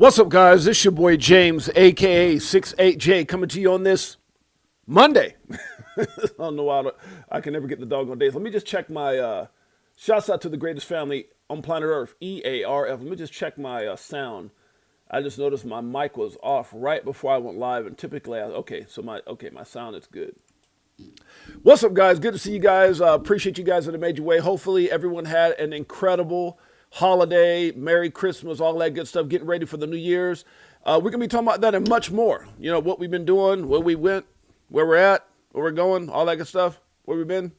What's up, guys? This your boy James, aka 68J, coming to you on this Monday. I don't know why I can never get the doggone days. Let me just check my shouts out to the greatest family on planet Earth, EARF. Let me just check my sound. I just noticed my mic was off right before I went live, and typically, my sound is good. What's up, guys? Good to see you guys. Appreciate you guys in a major way. Hopefully, everyone had an incredible holiday, Merry Christmas, all that good stuff, getting ready for the New Year's. We're going to be talking about that and much more. You know, what we've been doing, where we went, where we're at, where we're going, all that good stuff, where we've been.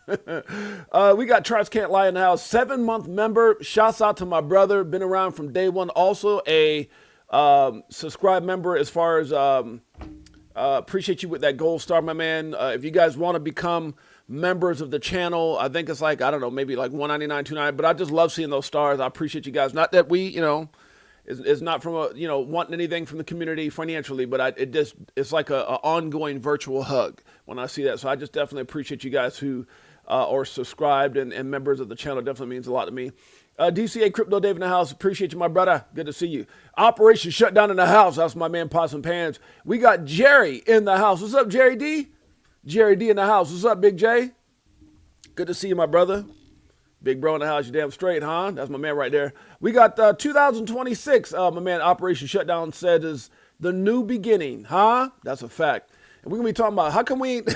We got Charles Can't Lie in the house, 7-month member. Shouts out to my brother, been around from day one. Also a subscribe member as far as, appreciate you with that gold star, my man. If you guys want to become members of the channel, I think it's like, I don't know, maybe like $199, $299, but I just love seeing those stars. I appreciate you guys. Not that we, you know, it's not from a, you know, wanting anything from the community financially, but it's like a ongoing virtual hug when I see that. So I just definitely appreciate you guys who are subscribed and members of the channel. Definitely means a lot to me. DCA Crypto Dave in the house. Appreciate you, my brother. Good to see you. Operation Shutdown in the house. That's my man, Pots and Pans. We got Jerry in the house. What's up, Jerry D? Jerry D in the house. What's up, Big J? Good to see you, my brother. Big bro in the house. You damn straight, huh? That's my man right there. We got 2026. My man, Operation Shutdown said is the new beginning, huh? That's a fact. And we're gonna be talking about how come we ain't.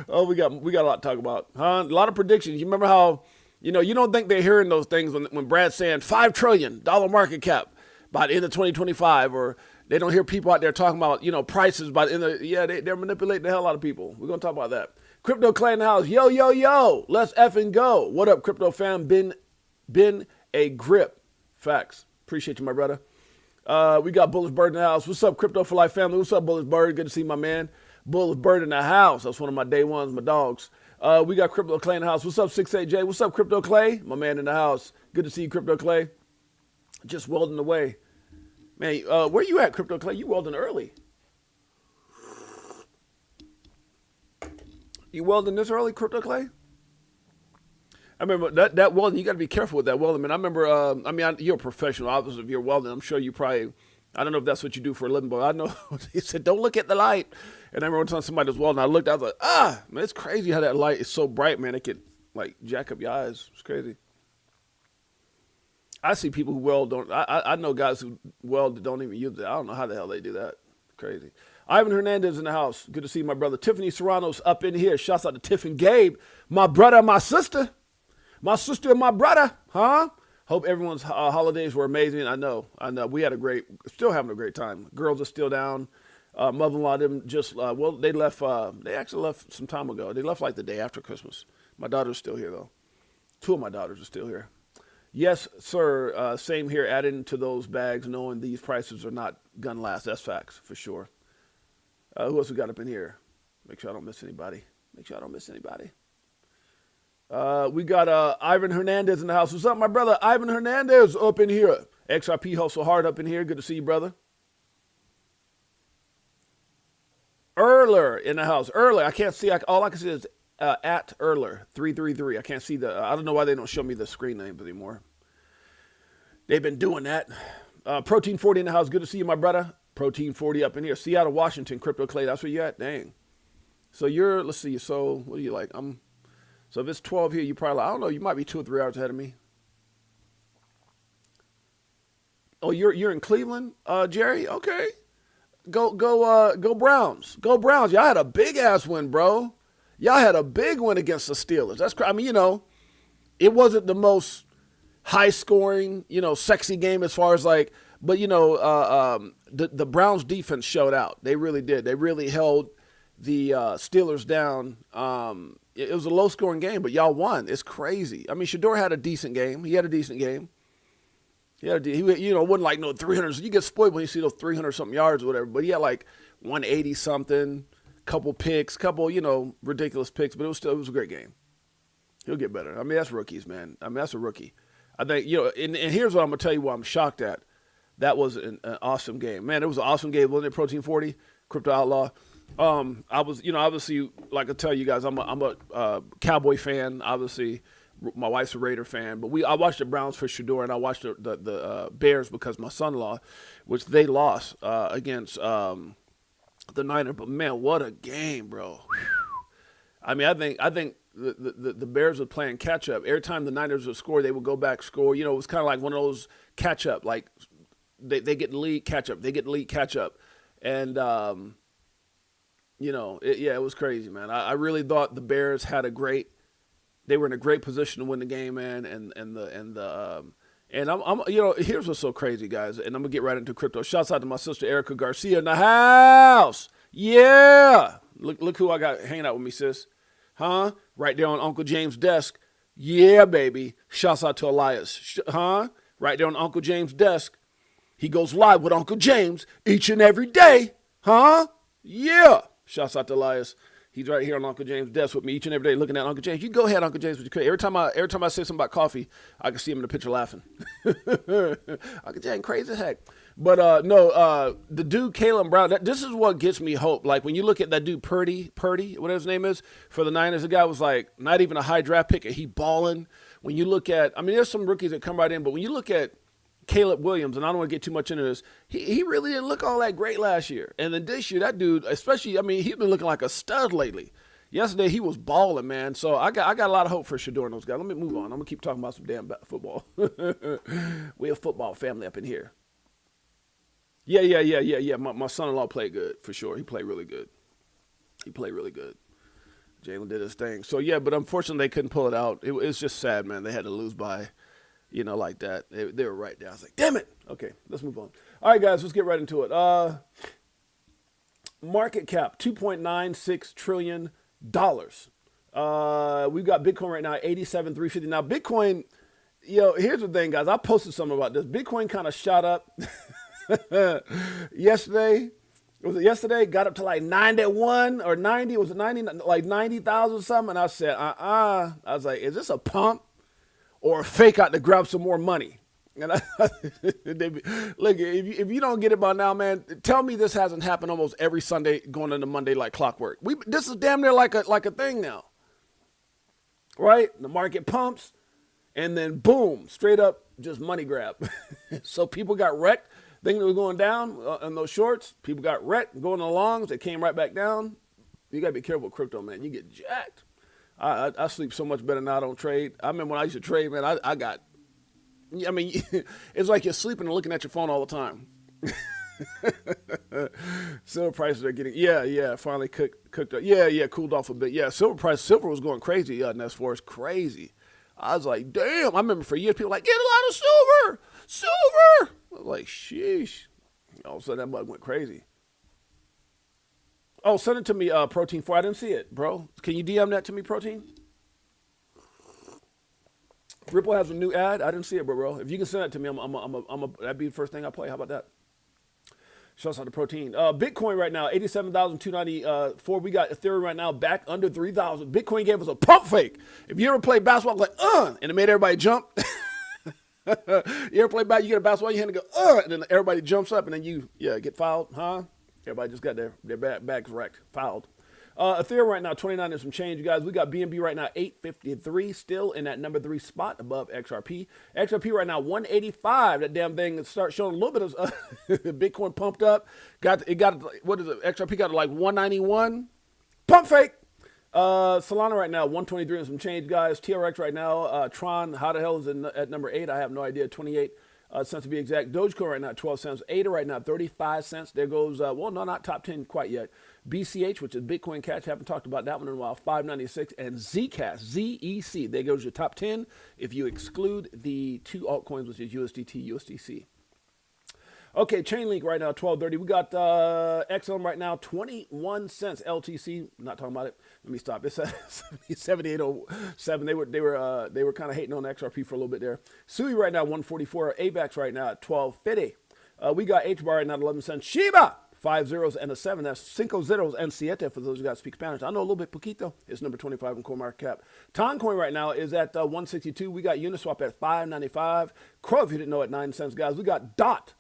Oh, we got a lot to talk about, huh? A lot of predictions. You remember how, you know, you don't think they're hearing those things when Brad's saying $5 trillion market cap by the end of 2025, or they don't hear people out there talking about, you know, prices by the end of, they're manipulating the hell out of people. We're going to talk about that. Crypto Clay in the house. Yo, yo, yo. Let's effing go. What up, crypto fam? Been a grip. Facts. Appreciate you, my brother. We got Bullish Bird in the house. What's up, Crypto for Life family? What's up, Bullish Bird? Good to see my man. Bullish Bird in the house. That's one of my day ones, my dogs. We got Crypto Clay in the house. What's up, 68J? What's up, Crypto Clay? My man in the house. Good to see you, Crypto Clay. Just welding away. Man, where you at, Crypto Clay? You welding early. You welding this early, Crypto Clay? I remember that welding, you got to be careful with that welding, man. I remember, you're a professional. Obviously, if you're welding, I'm sure you probably, I don't know if that's what you do for a living, but I know he said, don't look at the light. And I remember one time somebody was welding, I looked, I was like, man, it's crazy how that light is so bright, man. It could, like, jack up your eyes. It's crazy. I see people who weld, I know guys who weld that don't even use it. I don't know how the hell they do that. Crazy. Ivan Hernandez in the house. Good to see my brother. Tiffany Serrano's up in here. Shouts out to Tiff and Gabe. My brother and my sister. My sister and my brother. Huh? Hope everyone's holidays were amazing. I know. We had still having a great time. Girls are still down. Mother-in-law, them just, they left, they actually left some time ago. They left like the day after Christmas. My daughter's still here, though. 2 of my daughters are still here. Yes, sir. Same here. Adding to those bags, knowing these prices are not gonna last. That's facts for sure. Who else we got up in here? Make sure I don't miss anybody. We got Ivan Hernandez in the house. What's up, my brother? Ivan Hernandez up in here. XRP Hustle Hard up in here. Good to see you, brother. Erler in the house. Erler. I can't see. All I can see is at Erler 333. I can't see I don't know why they don't show me the screen names anymore. They've been doing that. Protein 40 in the house. Good to see you, my brother. Protein 40 up in here. Seattle, Washington. Crypto Clay. That's where you at? Dang. So let's see. So what are you like? So if it's 12 here, you probably, I don't know, you might be 2 or 3 hours ahead of me. Oh, you're in Cleveland, Jerry? Okay. Go Browns. Go Browns. Y'all had a big ass win, bro. Y'all had a big win against the Steelers. I mean, you know, it wasn't the most high scoring, you know, sexy game as far as like, but you know, the Browns defense showed out. They really did. They really held the Steelers down. It was a low scoring game, but y'all won. It's crazy. I mean, Shador had a decent game. He had a decent game. He you know, wasn't like no 300. You get spoiled when you see those 300 something yards or whatever, but he had like 180 something. Couple picks, you know, ridiculous picks, but it was a great game. He'll get better. I mean, that's rookies, man. I mean, that's a rookie. I think, you know, and here's what I'm going to tell you why I'm shocked at. That was an awesome game. Man, it was an awesome game, wasn't it? Protein 40, Crypto Outlaw. I was, you know, obviously, like I tell you guys, I'm a Cowboy fan, obviously. My wife's a Raider fan, but I watched the Browns for Shador, and I watched the Bears because my son-in-law, which they lost against the Niners. But man, what a game, bro! I mean, I think the Bears were playing catch up. Every time the Niners would score, they would go back score. You know, it was kind of like one of those catch up, like they get the lead, catch up, they get the lead, catch up, and you know, it was crazy, man. I really thought the Bears they were in a great position to win the game, man, and I'm you know, here's what's so crazy, guys, and I'm gonna get right into crypto. Shouts out to my sister Erica Garcia in the house. Yeah, look who I got hanging out with me, sis. Huh? Right there on Uncle James' desk. Yeah, baby. Shouts out to Elias. Huh? Right there on Uncle James' desk. He goes live with Uncle James each and every day. Huh? Yeah. Shouts out to Elias. He's right here on Uncle James' desk with me each and every day looking at Uncle James. You go ahead, Uncle James. Every time I say something about coffee, I can see him in the picture laughing. Uncle James, crazy as heck. But no, the dude, Kalen Brown, this is what gets me hope. Like when you look at that dude, Purdy, whatever his name is, for the Niners, the guy was like not even a high draft pick, and he balling. When you look at, I mean, there's some rookies that come right in, but when you look at Caleb Williams, and I don't want to get too much into this, he really didn't look all that great last year. And then this year, that dude, especially, I mean, he's been looking like a stud lately. Yesterday, he was balling, man. So I got a lot of hope for Shador and those guys. Let me move on. I'm going to keep talking about some damn football. We're a football family up in here. Yeah. My son-in-law played good, for sure. He played really good. Jalen did his thing. So, yeah, but unfortunately, they couldn't pull it out. It's just sad, man. They had to lose by, you know, like that. They were right there. I was like, damn it. Okay, let's move on. All right, guys, let's get right into it. Market cap, $2.96 trillion. We've got Bitcoin right now, 87,350. Now, Bitcoin, you know, here's the thing, guys. I posted something about this. Bitcoin kind of shot up yesterday. Was it yesterday? Got up to like 91 or 90. Was it 90? Like 90,000 or something. And I said, I was like, is this a pump or a fake out to grab some more money? And look, if you don't get it by now, man, tell me this hasn't happened almost every Sunday going into Monday like clockwork. This is damn near like a thing now, right? The market pumps, and then boom, straight up just money grab. So people got wrecked, thinking it was going down on those shorts. People got wrecked going along. They came right back down. You gotta be careful with crypto, man. You get jacked. I sleep so much better now. I don't trade. I remember when I used to trade, man. I mean, it's like you're sleeping and looking at your phone all the time. Silver prices are getting, finally cooked up. Yeah, cooled off a bit. Yeah, silver was going crazy. Nest Forest, crazy. I was like, damn. I remember for years people were like, get a lot of silver. I was like, sheesh. All of a sudden that bug went crazy. Oh, send it to me, Protein 4. I didn't see it, bro. Can you DM that to me, Protein? Ripple has a new ad. I didn't see it, bro. If you can send it to me, that'd be the first thing I play. How about that? Shouts out to Protein. Bitcoin right now, 87,294. We got Ethereum right now back under 3,000. Bitcoin gave us a pump fake. If you ever play basketball, like, and it made everybody jump. You ever play basketball, you get a basketball in your hand and go, and then everybody jumps up and then you, get fouled, huh? Everybody just got their bags wrecked, fouled. Ethereum right now, 29 and some change, you guys. We got BNB right now, 853, still in that number 3 spot above XRP. XRP right now, 185. That damn thing starts showing a little bit of Bitcoin pumped up. What is it? XRP got to like 191. Pump fake. Solana right now, 123 and some change, guys. TRX right now, Tron, how the hell is it at number 8? I have no idea. 28 cents to be exact. Dogecoin right now, 12 cents. ADA right now, 35 cents. There goes, well, no, not top 10 quite yet. BCH, which is Bitcoin Cash, haven't talked about that one in a while, 596. And Zcash, Z-E-C, there goes your top 10 if you exclude the 2 altcoins, which is USDT, USDC. Okay, Chainlink right now, 1230. We got XLM right now, 21 cents. LTC, not talking about it. Let me stop. It's 7807. They were kind of hating on XRP for a little bit there. SUI right now, 144. AVAX right now at 1250. We got HBAR right now at 11 cents. Shiba, 5 zeros and a 7. That's cinco zeros and siete for those who got to speak Spanish. I know a little bit poquito. It's number 25 in CoinMarketCap. Toncoin right now is at 162. We got Uniswap at 595. Crow, if you didn't know, at 9 cents, guys. We got DOT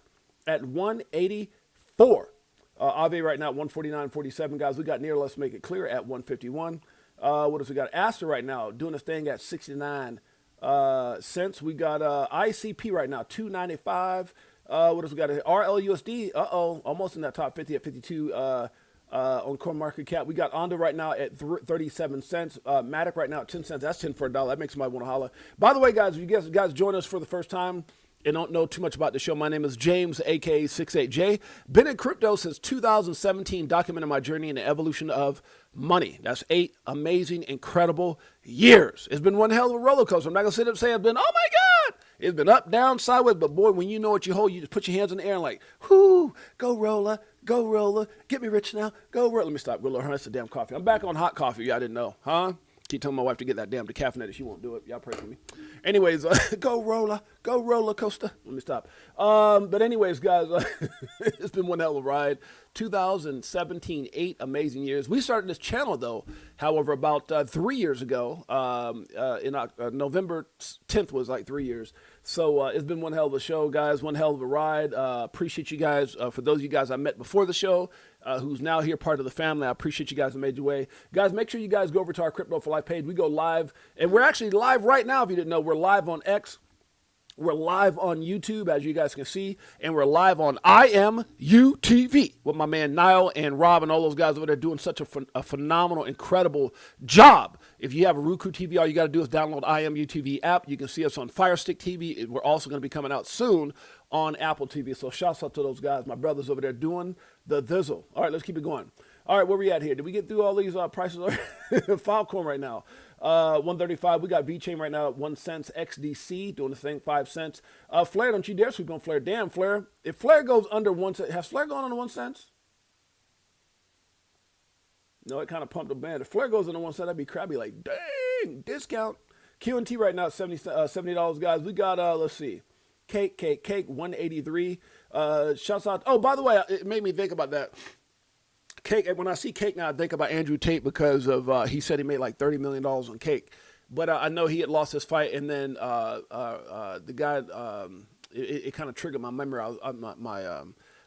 at 184. Aave right now at 149.47, guys. We got near, let's make it clear, at 151. What else we got? Aster right now doing this thing at 69 cents. We got ICP right now, 295. What else we got? RLUSD, almost in that top 50 at 52 on CoinMarketCap. We got Onda right now at 37 cents. Matic right now at 10 cents. That's 10 for a dollar. That makes somebody want to holler. By the way, guys, if you guys join us for the first time and don't know too much about the show, my name is James, aka 68J. Been in crypto since 2017, documenting my journey in the evolution of money. That's 8 amazing, incredible years. It's been one hell of a roller coaster. I'm not gonna sit up and say it's been, oh my God. It's been up, down, sideways, but boy, when you know what you hold, you just put your hands in the air and like, whoo, go roller, get me rich now, go roller. Let me stop, that's the damn coffee. I'm back on hot coffee, y'all didn't know, huh? Keep telling my wife to get that damn decaffeinated. She won't do it. Y'all pray for me. Anyways, go roller coaster. Let me stop. But anyways, guys, it's been one hell of a ride. 2017, 8 amazing years. We started this channel, though, however, about 3 years ago. In November 10th was like 3 years. So it's been one hell of a show, guys. One hell of a ride. Appreciate you guys. For those of you guys I met before the show, who's now here, part of the family, I appreciate you guys who made your way. Guys, make sure you guys go over to our Crypto for Life page. We go live, and we're actually live right now. If you didn't know, we're live on X. We're live on YouTube, as you guys can see, and we're live on IMUTV with my man Niall and Rob and all those guys over there doing such a phenomenal, incredible job. If you have a Roku TV, all you got to do is download IMUTV app. You can see us on Fire Stick TV. We're also going to be coming out soon on Apple TV. So shouts out to those guys, my brothers over there doing the thizzle. All right, let's keep it going. All right, where we at here? Did we get through all these prices? Filecoin right now, 135. We got VTHO right now at 1 cent. XDC doing the thing, 5 cents. Flare, don't you dare sweep on Flare. Damn, Flare. If Flare goes under 1 cent, has Flare gone under 1 cent? No, it kind of pumped the band. If Flare goes under 1 cent, that'd be crabby. Like, dang, discount. QNT right now at $70, guys. We got, let's see, Cake, 183. Shouts out. Oh, by the way, it made me think about that. Cake, when I see Cake now, I think about Andrew Tate because of he said he made like $30 million on Cake. But I know he had lost his fight, and then the guy, it kind of triggered my memory,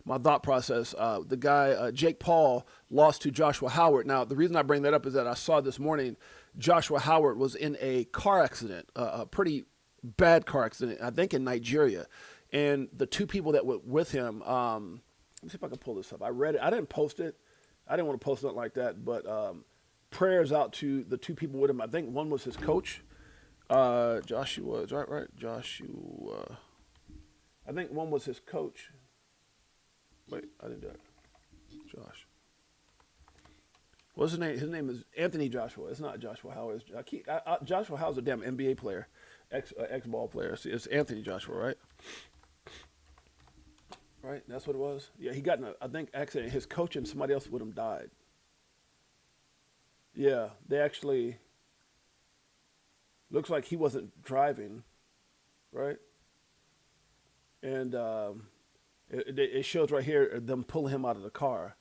my thought process. The guy, Jake Paul, lost to Joshua Howard. Now, the reason I bring that up is that I saw this morning Joshua Howard was in a car accident, a pretty bad car accident, I think in Nigeria. And the two people that were with him, let me see if I can pull this up. I read it. I didn't post it. I didn't want to post nothing like that, but prayers out to the two people with him. I think one was his coach, Joshua. Is that right? Joshua. I think one was his coach. Wait, I didn't do it. Josh. What's his name? His name is Anthony Joshua. It's not Joshua Howard. Joshua Howard's a damn NBA player, ex-ball player. See, it's Anthony Joshua, right? Right, that's what it was. Yeah, he got in a, I think, accident. His coach and somebody else with him died. Yeah, they actually, looks like he wasn't driving, right? And it shows right here them pulling him out of the car.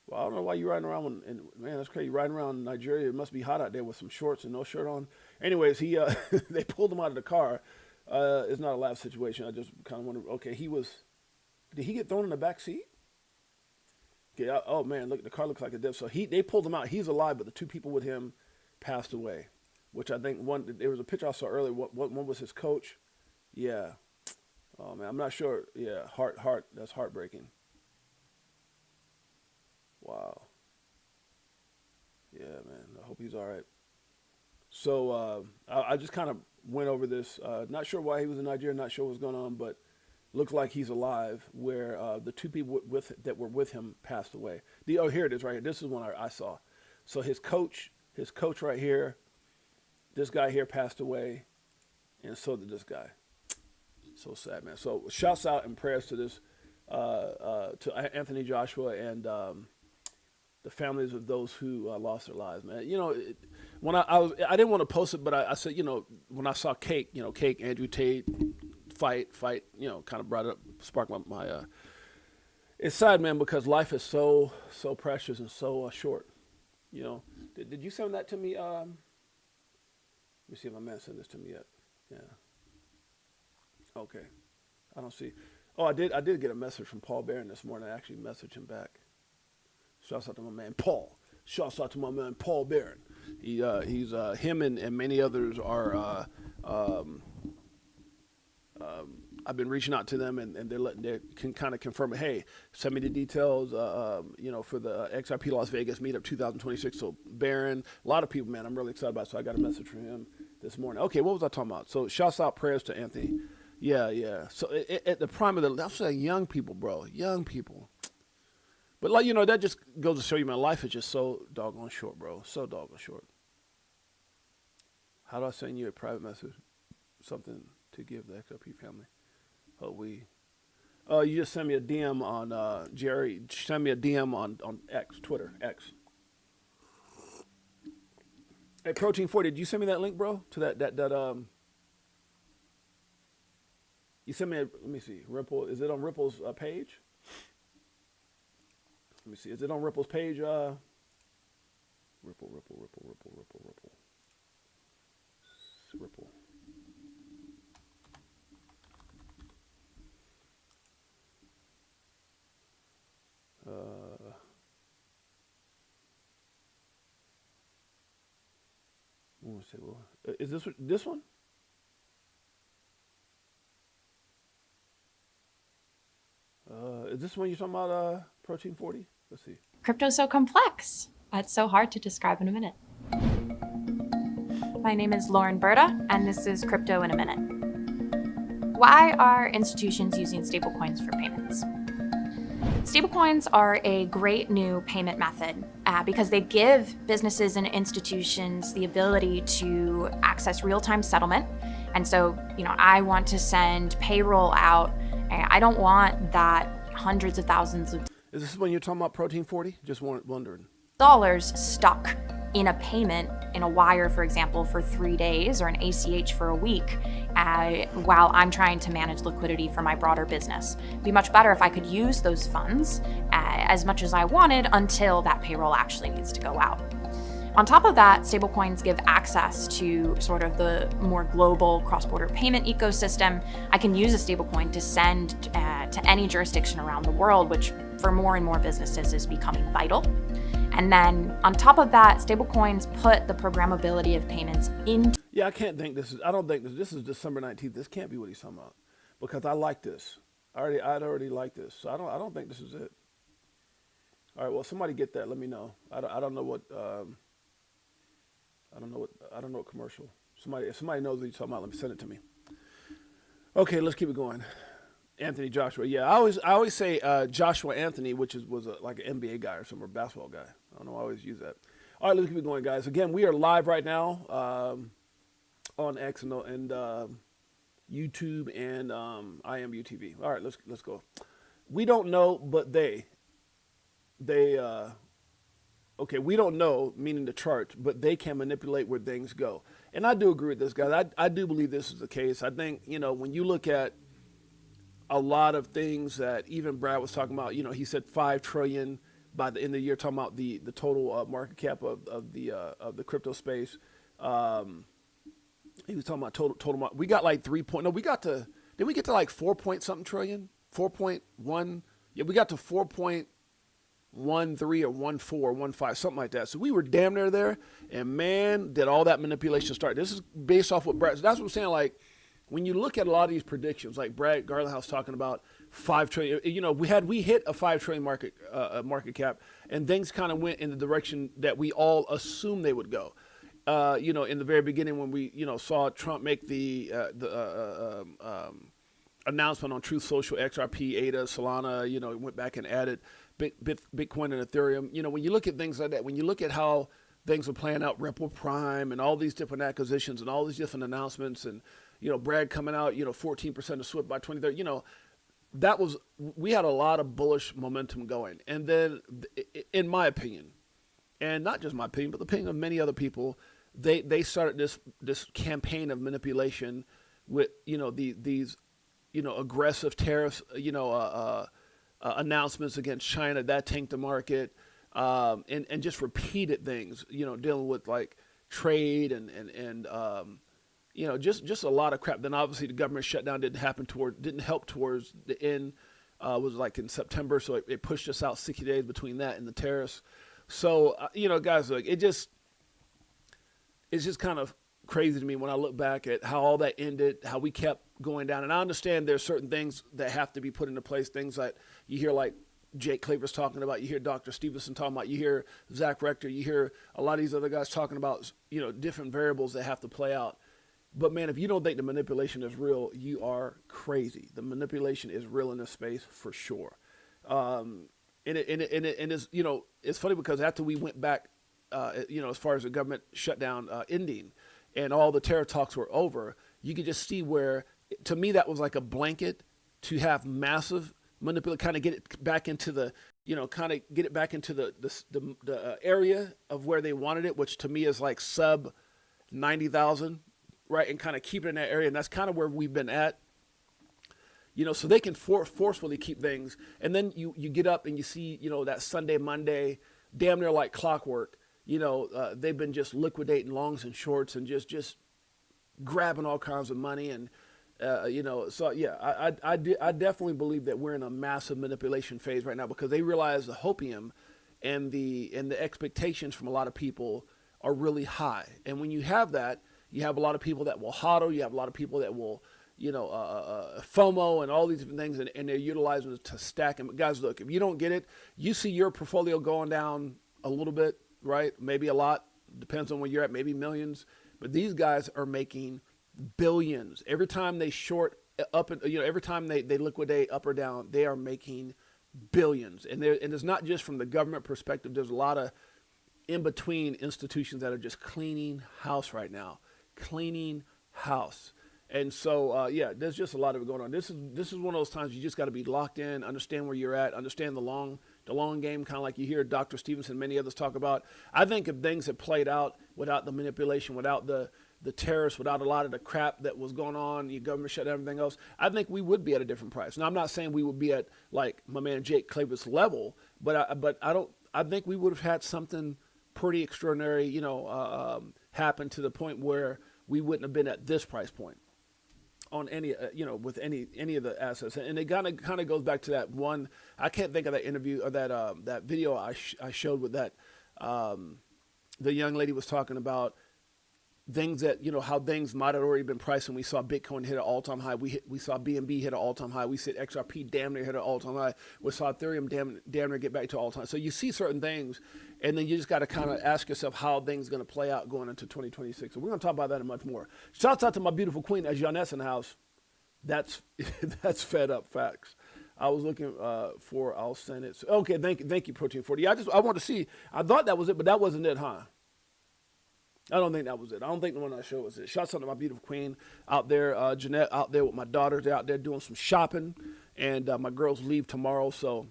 Well, I don't know why you're riding around, and man, that's crazy. You're riding around Nigeria. It must be hot out there with some shorts and no shirt on. Anyways, he they pulled him out of the car. It's not a laugh situation. I just kind of wonder, okay, did he get thrown in the back seat? Okay, oh man, look, the car looks like a death. So they pulled him out. He's alive, but the two people with him passed away. Which I think there was a picture I saw earlier. One was his coach. Yeah. Oh man, I'm not sure. Yeah, that's heartbreaking. Wow. Yeah, man. I hope he's all right. So I just kind of went over this. Not sure why he was in Nigeria. Not sure what's going on, but looks like he's alive. Where the two people that were with him passed away. Oh, here it is right here. This is one I saw. So his coach right here. This guy here passed away, and so did this guy. So sad, man. So shouts out and prayers to this, to Anthony Joshua and the families of those who lost their lives, man. You know, when I didn't want to post it, but I said, you know, when I saw Cake, Andrew Tate fight, kind of brought it up, sparked my it's sad, man, because life is so precious and so short. You know, did you send that to me? Let me see if my man sent this to me yet. Yeah. Okay. I don't see. Oh, I did get a message from Paul Barron this morning. I actually messaged him back. Shouts out to my man Paul. Shouts out to my man Paul Barron. He's him and many others are. I've been reaching out to them, and they can kind of confirm it. Hey, send me the details. For the XRP Las Vegas meetup 2026. So Barron, a lot of people, man, I'm really excited about it. So I got a message from him this morning. Okay, what was I talking about? So shouts out, prayers to Anthony. Yeah. So at the prime of that's like young people, bro, young people. But that just goes to show you, man, life is just so doggone short, bro. So doggone short. How do I send you a private message? Something to give the XRP family. You just send me a DM on Jerry. Send me a DM on X, Twitter, X. Hey, Protein 40, did you send me that link, bro? To that you sent me let me see, Ripple. Is it on Ripple's page? Let me see. Is it on Ripple's page? Ripple. Let's see. Well, is this one? Is this one you're talking about? Protein 40. Let's see. Crypto's so complex. It's so hard to describe in a minute. My name is Lauren Berta, and this is Crypto in a Minute. Why are institutions using stablecoins for payments? Stablecoins are a great new payment method because they give businesses and institutions the ability to access real-time settlement. And so, I want to send payroll out. I don't want that hundreds of thousands of Is this when you're talking about Protein 40? Just wondering. dollars stuck in a payment in a wire, for example, for 3 days or an ACH for a week while I'm trying to manage liquidity for my broader business. It'd be much better if I could use those funds as much as I wanted until that payroll actually needs to go out. On top of that, stablecoins give access to sort of the more global cross-border payment ecosystem. I can use a stablecoin to send to any jurisdiction around the world, which for more and more businesses is becoming vital. And then on top of that, stablecoins put the programmability of payments into. Yeah, I don't think this is December 19th. This can't be what he's talking about, because I like this. I'd already like this. So I don't think this is it. All right, well, somebody get that. Let me know. I don't know what commercial. If somebody knows what you're talking about, let me send it to me. Okay, let's keep it going. Anthony Joshua. Yeah, I always say Joshua Anthony, which was like an NBA guy or some or basketball guy. I don't know. I always use that. All right, let's keep it going, guys. Again, we are live right now on X and YouTube and IMUTV. All right, let's go. We don't know, but they we don't know, meaning the charts, but they can manipulate where things go. And I do agree with this, guys. I do believe this is the case. I think, when you look at a lot of things that even Brad was talking about, he said 5 trillion by the end of the year, talking about the total market cap of the crypto space. He was talking about total market. We got like did we get to like 4 point something trillion? 4.1. Yeah, we got to 4.13 or 14, 15, something like that. So we were damn near there, and man, did all that manipulation start. This is based off what Brad, that's what I'm saying, like, when you look at a lot of these predictions, like Brad Garlinghouse talking about 5 trillion, we hit a 5 trillion market cap, and things kind of went in the direction that we all assumed they would go. In the very beginning when we, saw Trump make the announcement on Truth Social, XRP, ADA, Solana, went back and added Bitcoin and Ethereum. When you look at things like that, when you look at how things are playing out, Ripple Prime and all these different acquisitions and all these different announcements, and Brad coming out, 14% of SWIFT by 2030, we had a lot of bullish momentum going. And then, in my opinion, and not just my opinion, but the opinion of many other people, they started this campaign of manipulation with these aggressive tariffs, announcements against China that tanked the market, and just repeated things, dealing with like trade and just a lot of crap. Then obviously the government shutdown didn't help towards the end. Was like in September, so it pushed us out 60 days between that and the tariffs. So guys, look, it's just kind of crazy to me when I look back at how all that ended, how we kept going down. And I understand there's certain things that have to be put into place, things that you hear like Jake Claver's talking about, you hear Dr. Stevenson talking about, you hear Zach Rector, you hear a lot of these other guys talking about, different variables that have to play out. But man, if you don't think the manipulation is real, you are crazy. The manipulation is real in this space for sure. And it's, it's funny because after we went back, as far as the government shutdown ending and all the terror talks were over, you could just see where, to me, that was like a blanket to have massive manipulate, kind of get it back into the, the area of where they wanted it, which to me is like sub 90,000, right? And kind of keep it in that area. And that's kind of where we've been at. So they can forcefully keep things. And then you get up and you see, that Sunday, Monday, damn near like clockwork, they've been just liquidating longs and shorts and just grabbing all kinds of money. And, so yeah, I definitely believe that we're in a massive manipulation phase right now because they realize the hopium and the expectations from a lot of people are really high. And when you have that, you have a lot of people that will hodl, you have a lot of people that will, FOMO and all these different things, and they're utilizing it to stack them. Guys, look, if you don't get it, you see your portfolio going down a little bit, right? Maybe a lot, depends on where you're at, maybe millions. But these guys are making billions. Every time they short up, and every time they liquidate up or down, they are making billions. And it's not just from the government perspective. There's a lot of in-between institutions that are just cleaning house right now. Cleaning house. And so, there's just a lot of it going on. This is one of those times you just got to be locked in, understand where you're at, understand the long game, kind of like you hear Dr. Stevenson and many others talk about. I think if things had played out without the manipulation, without the terrorists, without a lot of the crap that was going on, the government shut down, everything else, I think we would be at a different price. Now, I'm not saying we would be at like my man Jake Claver's level, but I think we would have had something pretty extraordinary, happen to the point where we wouldn't have been at this price point on any, with any of the assets. And it kind of goes back to that one, I can't think of that interview or that video I showed with that, the young lady was talking about things that, how things might have already been priced, and we saw Bitcoin hit an all-time high. We saw BNB hit an all-time high. We saw XRP damn near hit an all-time high. We saw Ethereum damn near get back to all-time. So you see certain things, and then you just got to kind of ask yourself how things going to play out going into 2026. So we're going to talk about that and much more. Shouts out to my beautiful queen, as Jeanette's in the house. That's fed up facts. I was looking for, I'll send it. So, okay, thank you, Protein 40. I want to see. I thought that was it, but that wasn't it, huh? I don't think that was it. I don't think the one I showed was it. Shouts out to my beautiful queen out there, Jeanette, out there with my daughters. They're out there doing some shopping, and my girls leave tomorrow. So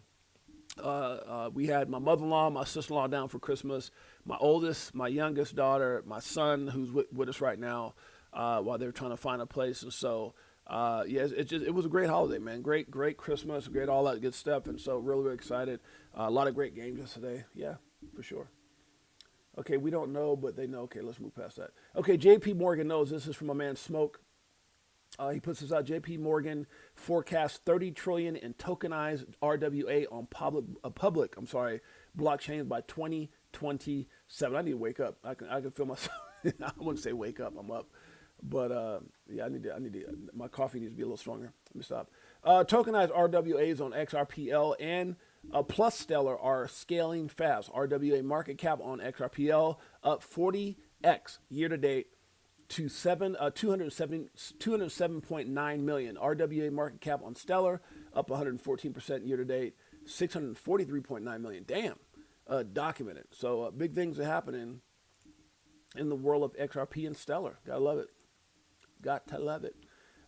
we had my mother-in-law, my sister-in-law down for Christmas, my oldest, my youngest daughter, my son, who's with us right now, while they're trying to find a place. And so, it was a great holiday, man. Great Christmas, great all that good stuff. And so really, really excited. A lot of great games yesterday. Yeah, for sure. Okay, we don't know, but they know. Okay, let's move past that. Okay, JP Morgan knows. This is from my man Smoke. He puts this out. JP Morgan forecasts 30 trillion in tokenized RWA on public blockchains by 2027. I need to wake up. I can feel myself. I wouldn't say wake up. I'm up. But I need to. My coffee needs to be a little stronger. Let me stop. Tokenized RWAs on XRPL and plus Stellar are scaling fast. RWA market cap on XRPL up 40x year to date to 207.9 million. RWA market cap on Stellar up 114% year to date, 643.9 million. Damn, documented. So big things are happening in the world of XRP and Stellar. Gotta love it. Got to love it.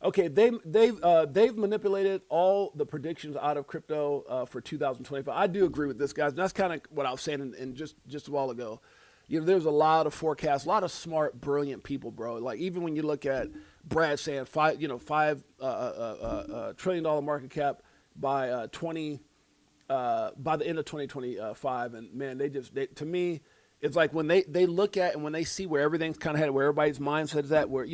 Okay, they've manipulated all the predictions out of crypto for 2025. I do agree with this, guys. And that's kind of what I was saying in just a while ago. There's a lot of forecasts, a lot of smart, brilliant people, bro. Like even when you look at Brad saying $5 trillion market cap by by the end of 2025, and man, to me, it's like when they look at and when they see where everything's kind of headed, where everybody's mindset is at, where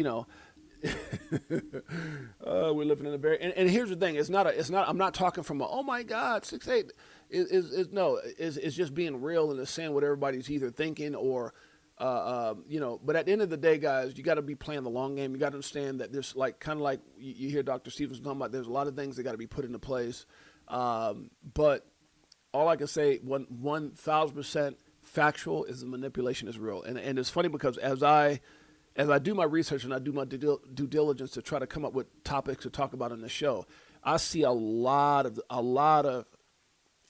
We're living in a very, and here's the thing. I'm not talking from oh my God, 6'8". It's just being real and it's saying what everybody's either thinking or, but at the end of the day, guys, you got to be playing the long game. You got to understand that there's kind of like you hear Dr. Stevenson talking about, there's a lot of things that got to be put into place. But all I can say, 1,000% factual is the manipulation is real. And it's funny because as I do my research and I do my due diligence to try to come up with topics to talk about on the show, I see a lot of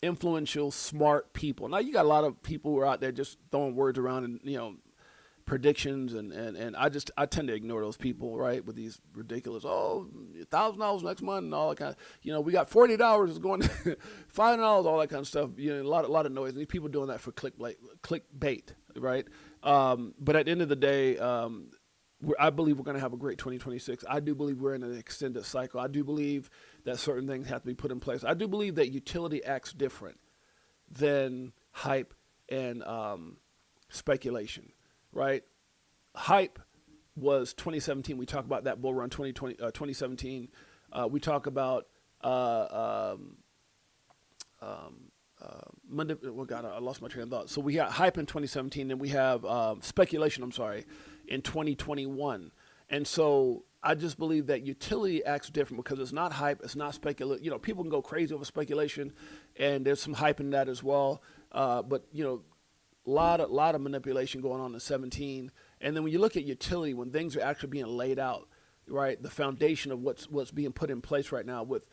influential, smart people. Now you got a lot of people who are out there just throwing words around and, predictions and I tend to ignore those people, right? With these ridiculous, $1,000 next month and all that kind of, we got $40 is going to $500, all that kind of stuff. A lot of noise. And these people doing that for clickbait, right? But at the end of the day, I believe we're going to have a great 2026. I do believe we're in an extended cycle. I do believe that certain things have to be put in place. I do believe that utility acts different than hype and speculation, right? Hype was 2017. We talk about that bull run 2017. We talk about Monday. Oh God, I lost my train of thought. So we got hype in 2017, and we have speculation. In 2021, and so I just believe that utility acts different because it's not hype, it's not speculation. People can go crazy over speculation, and there's some hype in that as well. But a lot of manipulation going on in 17, and then when you look at utility, when things are actually being laid out, right, the foundation of what's being put in place right now with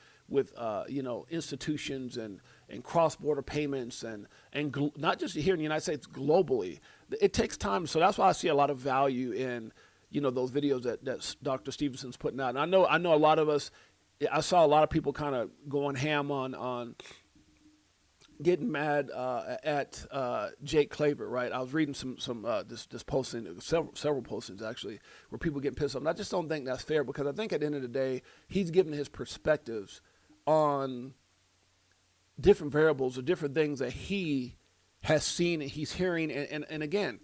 institutions and cross-border payments and not just here in the United States, globally. It takes time. So that's why I see a lot of value in, those videos that Dr. Stevenson's putting out. And I know a lot of us, I saw a lot of people kind of going ham on getting mad at Jake Claver, right? I was reading this posting, several postings actually, where people get pissed off. And I just don't think that's fair because I think at the end of the day, he's giving his perspectives on different variables or different things that he has seen and he's hearing. And again,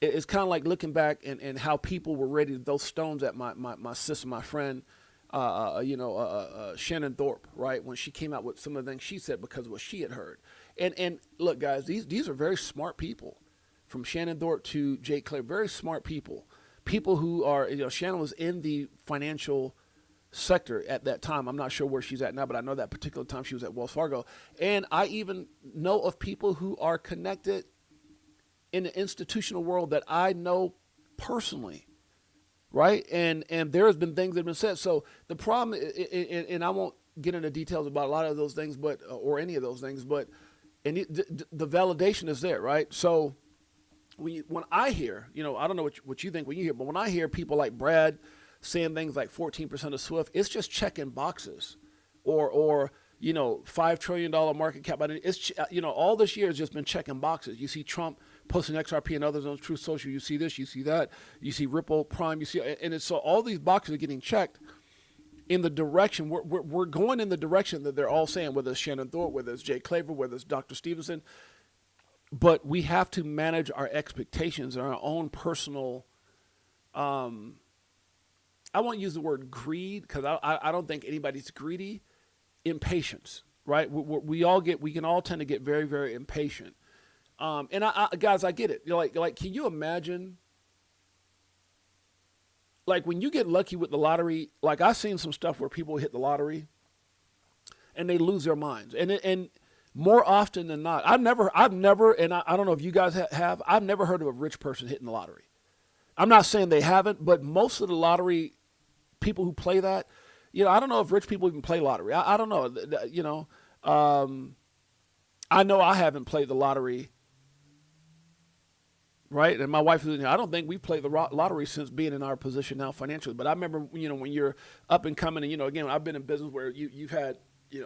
it's kind of like looking back and how people were ready to throw stones at my sister, my friend, Shannon Thorpe, right? When she came out with some of the things she said because of what she had heard. And look, guys, these are very smart people, from Shannon Thorpe to Jake Clay, very smart people who are, Shannon was in the financial sector at that time. I'm not sure where she's at now, but I know that particular time she was at Wells Fargo. And I even know of people who are connected in the institutional world that I know personally, right? And there has been things that have been said. So the problem, and I won't get into details about a lot of those things, but or any of those things, but the validation is there, right? So when I hear, I don't know what you think when you hear, but when I hear people like Brad saying things like 14% of Swift, it's just checking boxes, or $5 trillion market cap. It's all this year has just been checking boxes. You see Trump posting XRP and others on Truth Social. You see this, you see that, you see Ripple, Prime, you see, and it's so all these boxes are getting checked in the direction we're going in the direction that they're all saying, whether it's Shannon Thorpe, whether it's Jay Claver, whether it's Dr. Stevenson. But we have to manage our expectations and our own personal. I won't use the word greed because I don't think anybody's greedy. Impatience, right? We can all tend to get very, very impatient. And guys, I get it. Like, can you imagine? Like when you get lucky with the lottery, like I've seen some stuff where people hit the lottery and they lose their minds. And more often than not, I've never, and I don't know if you guys have, I've never heard of a rich person hitting the lottery. I'm not saying they haven't, but most of the lottery people who play that, I don't know if rich people even play lottery. I don't know, I know I haven't played the lottery. Right. And my wife, I don't think we've played the lottery since being in our position now financially. But I remember, when you're up and coming and, again, I've been in business where you've had,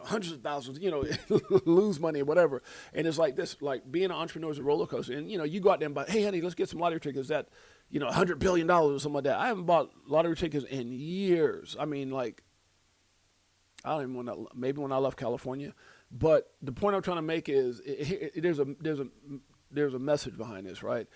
hundreds of thousands, lose money or whatever. And it's like this, like being an entrepreneur is a roller coaster. And, you go out there and buy, hey, honey, let's get some lottery tickets at, $100 billion or something like that. I haven't bought lottery tickets in years. I mean, like, I don't even want to, maybe when I left California. But the point I'm trying to make is there's a message behind this, right?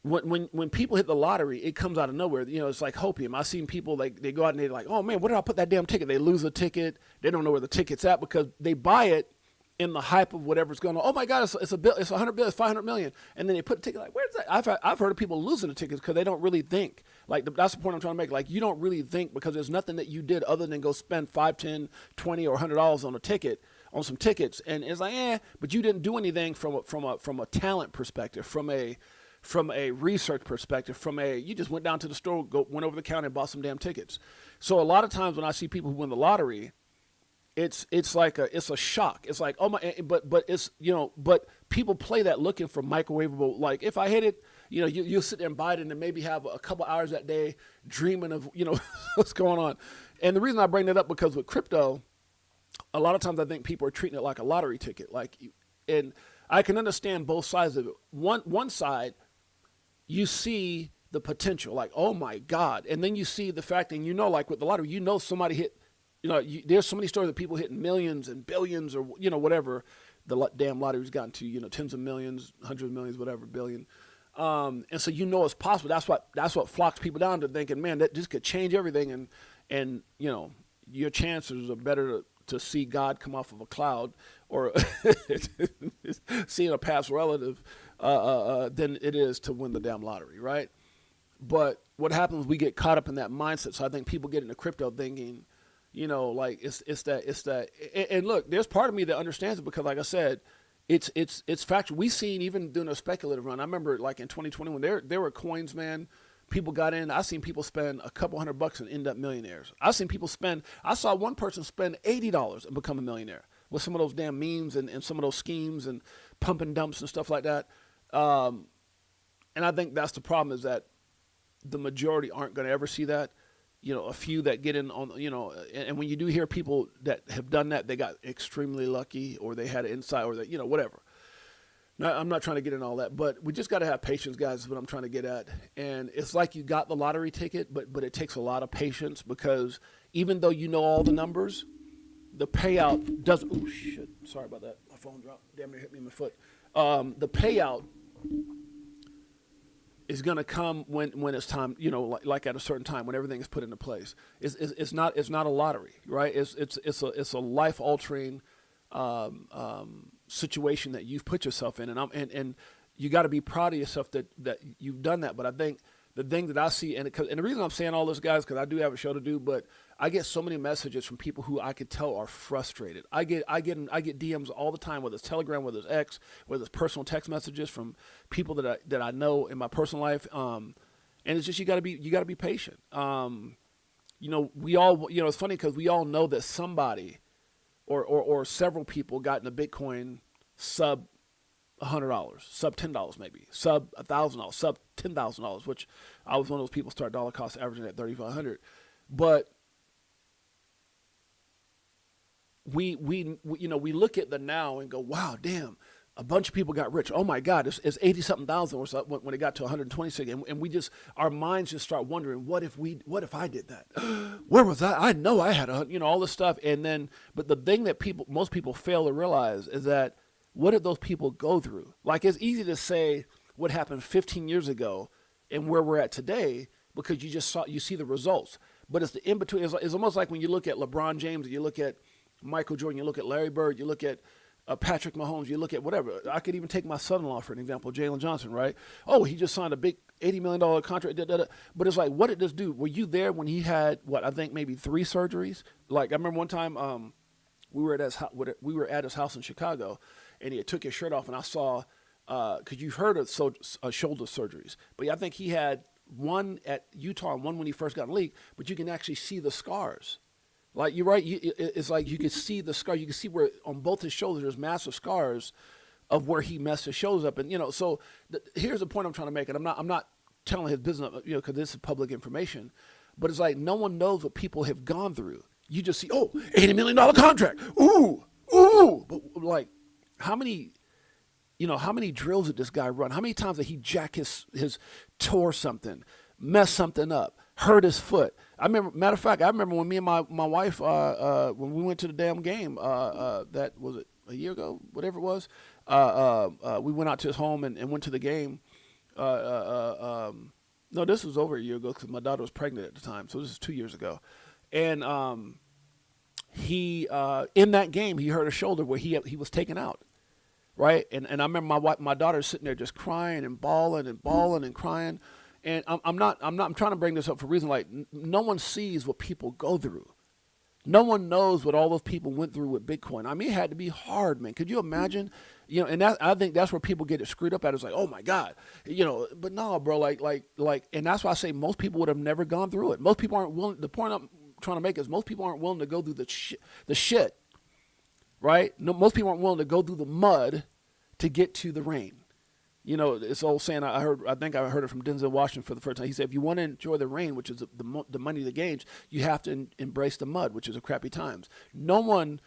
when people hit the lottery, it comes out of nowhere. You know, it's like hopium. I've seen people like they go out and they're like, oh man, where did I put that damn ticket? They lose a ticket. They don't know where the ticket's at because they buy it in the hype of whatever's going on. Oh my God, it's a bill, it's 100 billion, it's 500 million, and then they put a ticket like, where's that? I've heard of people losing the tickets because they don't really think. Like that's the point I'm trying to make. Like you don't really think because there's nothing that you did other than go spend 5, 10, 20, or $100 on a ticket, on some tickets, and it's like, but you didn't do anything from a talent perspective, from a research perspective, you just went down to the store, went over the counter and bought some damn tickets. So a lot of times when I see people who win the lottery, it's a shock. It's like, oh my, but it's, but people play that looking for microwavable. Like if I hit it, you'll sit there and buy it and then maybe have a couple hours that day dreaming of, what's going on. And the reason I bring that up because with crypto, a lot of times I think people are treating it like a lottery ticket. And I can understand both sides of it. One side, you see the potential, like, oh my God. And then you see the fact, and like with the lottery, somebody hit, there's so many stories of people hitting millions and billions or, whatever the damn lottery's gotten to, tens of millions, hundreds of millions, whatever, billion. And so, it's possible. That's what flocks people down to thinking, man, that this could change everything. And your chances are better to see God come off of a cloud or seeing a past relative than it is to win the damn lottery, right? But what happens, we get caught up in that mindset. So I think people get into crypto thinking, like it's that. And look, there's part of me that understands it because, like I said, it's factual. We seen even doing a speculative run. I remember like in 2021, there were coins, man. People got in. I seen people spend a couple $100 and end up millionaires. I saw one person spend $80 and become a millionaire with some of those damn memes and some of those schemes and pump and dumps and stuff like that. And I think that's the problem, is that the majority aren't going to ever see that. A few that get in on, and when you do hear people that have done that, they got extremely lucky or they had an insight or that, whatever. Now, I'm not trying to get in all that, but we just got to have patience, guys, is what I'm trying to get at. And it's like you got the lottery ticket, but it takes a lot of patience because even though you know all the numbers, the payout doesn't, oh shit, sorry about that. My phone dropped, damn near hit me in my foot. The payout is going to come when it's time, like at a certain time when everything is put into place. It's not a lottery, right? It's a life altering situation that you've put yourself in, and you got to be proud of yourself that you've done that. But I think the thing that I see, and the reason I'm saying all this, guys, because I do have a show to do, but I get so many messages from people who I could tell are frustrated. I get DMs all the time, whether it's Telegram, whether it's X, whether it's personal text messages from people that I know in my personal life. And it's just you got to be patient. We all, it's funny because we all know that somebody or several people got into Bitcoin sub $100, sub $10 maybe, sub $1,000, sub $10,000, which I was one of those people start dollar cost averaging at 3,500. But we look at the now and go, wow, damn, a bunch of people got rich. Oh my God, it's 80 something thousand or so when it got to 126, and we just, our minds just start wondering, what if I did that? Where was I? I know I had all this stuff. And then, but the thing that most people fail to realize is that, what did those people go through? Like, it's easy to say what happened 15 years ago and where we're at today because you see the results. But it's the in between. It's almost like when you look at LeBron James, you look at Michael Jordan, you look at Larry Bird, you look at Patrick Mahomes, you look at whatever. I could even take my son-in-law for an example, Jalen Johnson, right? Oh, he just signed a big $80 million contract. But it's like, what did this do? Were you there when he had I think maybe 3 surgeries? Like, I remember one time we were at his house in Chicago, and he took his shirt off, and I saw, because you've heard of shoulder surgeries, but I think he had one at Utah and one when he first got in the league, but you can actually see the scars. Like, you're right, it's like you can see the scar. You can see where on both his shoulders there's massive scars of where he messed his shoulders up. And, so here's the point I'm trying to make, and I'm not telling his business, because this is public information, but it's like no one knows what people have gone through. You just see, $80 million contract. Ooh. But like, how many drills did this guy run? How many times did he jack his tore something, mess something up, hurt his foot? I remember when me and my wife, when we went to the damn game, that was it a year ago, whatever it was. We went out to his home and went to the game. No, this was over a year ago because my daughter was pregnant at the time. So this is 2 years ago. And he in that game, he hurt a shoulder where he was taken out. Right. And I remember my daughter sitting there just crying and bawling and crying. And I'm trying to bring this up for a reason. Like, no one sees what people go through. No one knows what all those people went through with Bitcoin. I mean, it had to be hard, man. Could you imagine? And I think that's where people get it screwed up at. It's like, oh my God, but no, bro, like, and that's why I say most people would have never gone through it. Most people aren't willing. The point I'm trying to make is most people aren't willing to go through the shit, right? No, most people aren't willing to go through the mud to get to the rain. This old saying I think I heard it from Denzel Washington for the first time. He said, if you want to enjoy the rain, which is the money, the gains, you have to embrace the mud, which is the crappy times. No one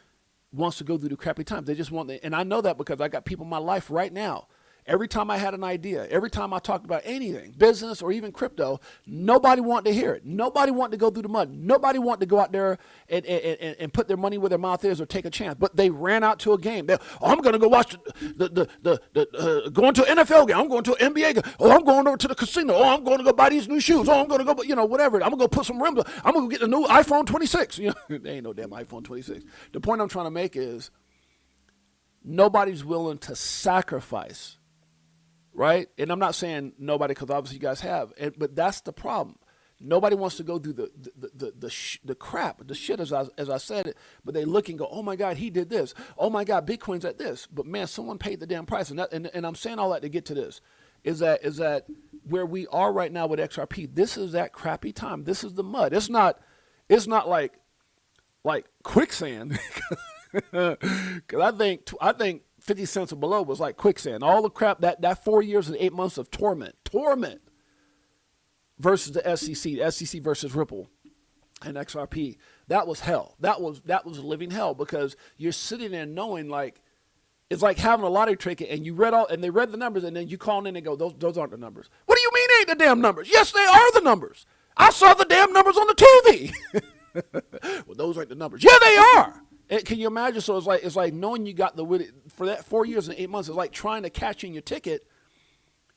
wants to go through the crappy times. They just want and I know that because I got people in my life right now. Every time I had an idea, every time I talked about anything, business or even crypto, nobody wanted to hear it. Nobody wanted to go through the mud. Nobody wanted to go out there and put their money where their mouth is or take a chance. But they ran out to a game. I'm going to go watch going to an NFL game. I'm going to an NBA game. Oh, I'm going over to the casino. Oh, I'm going to go buy these new shoes. Oh, I'm going to go, whatever. I'm going to go put some rims. I'm going to get the new iPhone 26. There ain't no damn iPhone 26. The point I'm trying to make is nobody's willing to sacrifice. Right? And I'm not saying nobody, because obviously you guys have, but that's the problem. Nobody wants to go through the crap, the shit, as I said it, but they look and go, oh my God, he did this. Oh my God, Bitcoin's at this. But man, someone paid the damn price. And I'm saying all that to get to this, is that where we are right now with XRP, this is that crappy time. This is the mud. It's not like quicksand. Because I think 50 cents or below was like quicksand. All the crap, that 4 years and 8 months of torment versus the SEC versus Ripple and XRP, that was hell. That was living hell, because you're sitting there knowing, like, it's like having a lottery ticket and they read the numbers, and then you call in and go, those aren't the numbers. What do you mean ain't the damn numbers? Yes, they are the numbers. I saw the damn numbers on the TV. Well, those aren't the numbers. Yeah, they are. Can you imagine? So it's like knowing you got for that 4 years and 8 months. It's like trying to cash in your ticket,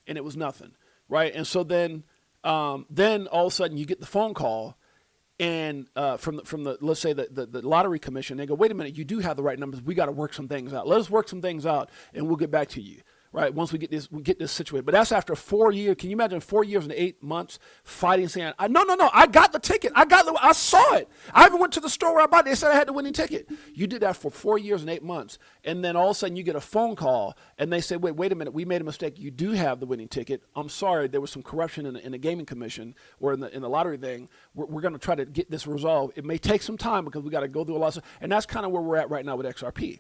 and it was nothing, right? And so then all of a sudden you get the phone call, and from the let's say the lottery commission, they go, wait a minute, you do have the right numbers. We got to work some things out. Let us work some things out, and we'll get back to you. Right, once we get this situated. But that's after 4 years. Can you imagine 4 years and 8 months fighting, saying, no, I got the ticket. I saw it. I even went to the store where I bought it. They said I had the winning ticket. You did that for 4 years and 8 months. And then all of a sudden you get a phone call, and they say, wait a minute, we made a mistake. You do have the winning ticket. I'm sorry, there was some corruption in the gaming commission or in the lottery thing. We're going to try to get this resolved. It may take some time because we got to go through a lot of stuff. And that's kind of where we're at right now with XRP,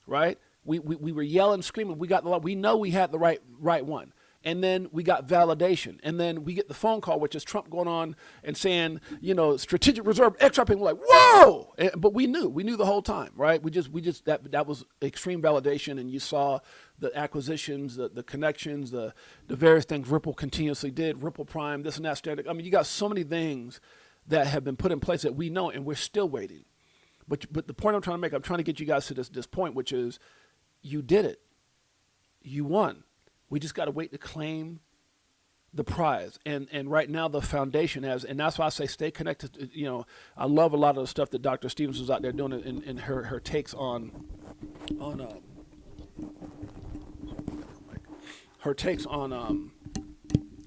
right? We were yelling, screaming. We know we had the right one, and then we got validation, and then we get the phone call, which is Trump going on and saying, strategic reserve XRP. And we're like, whoa! But we knew the whole time, right? We just that was extreme validation, and you saw the acquisitions, the connections, the various things Ripple continuously did, Ripple Prime, this and that. Standard. I mean, you got so many things that have been put in place that we know, and we're still waiting. But the point I'm trying to make, I'm trying to get you guys to this point, which is, you did it. You won. We just got to wait to claim the prize. And right now the foundation has, and that's why I say stay connected. I love a lot of the stuff that Dr. Stevens was out there doing in her takes on her takes on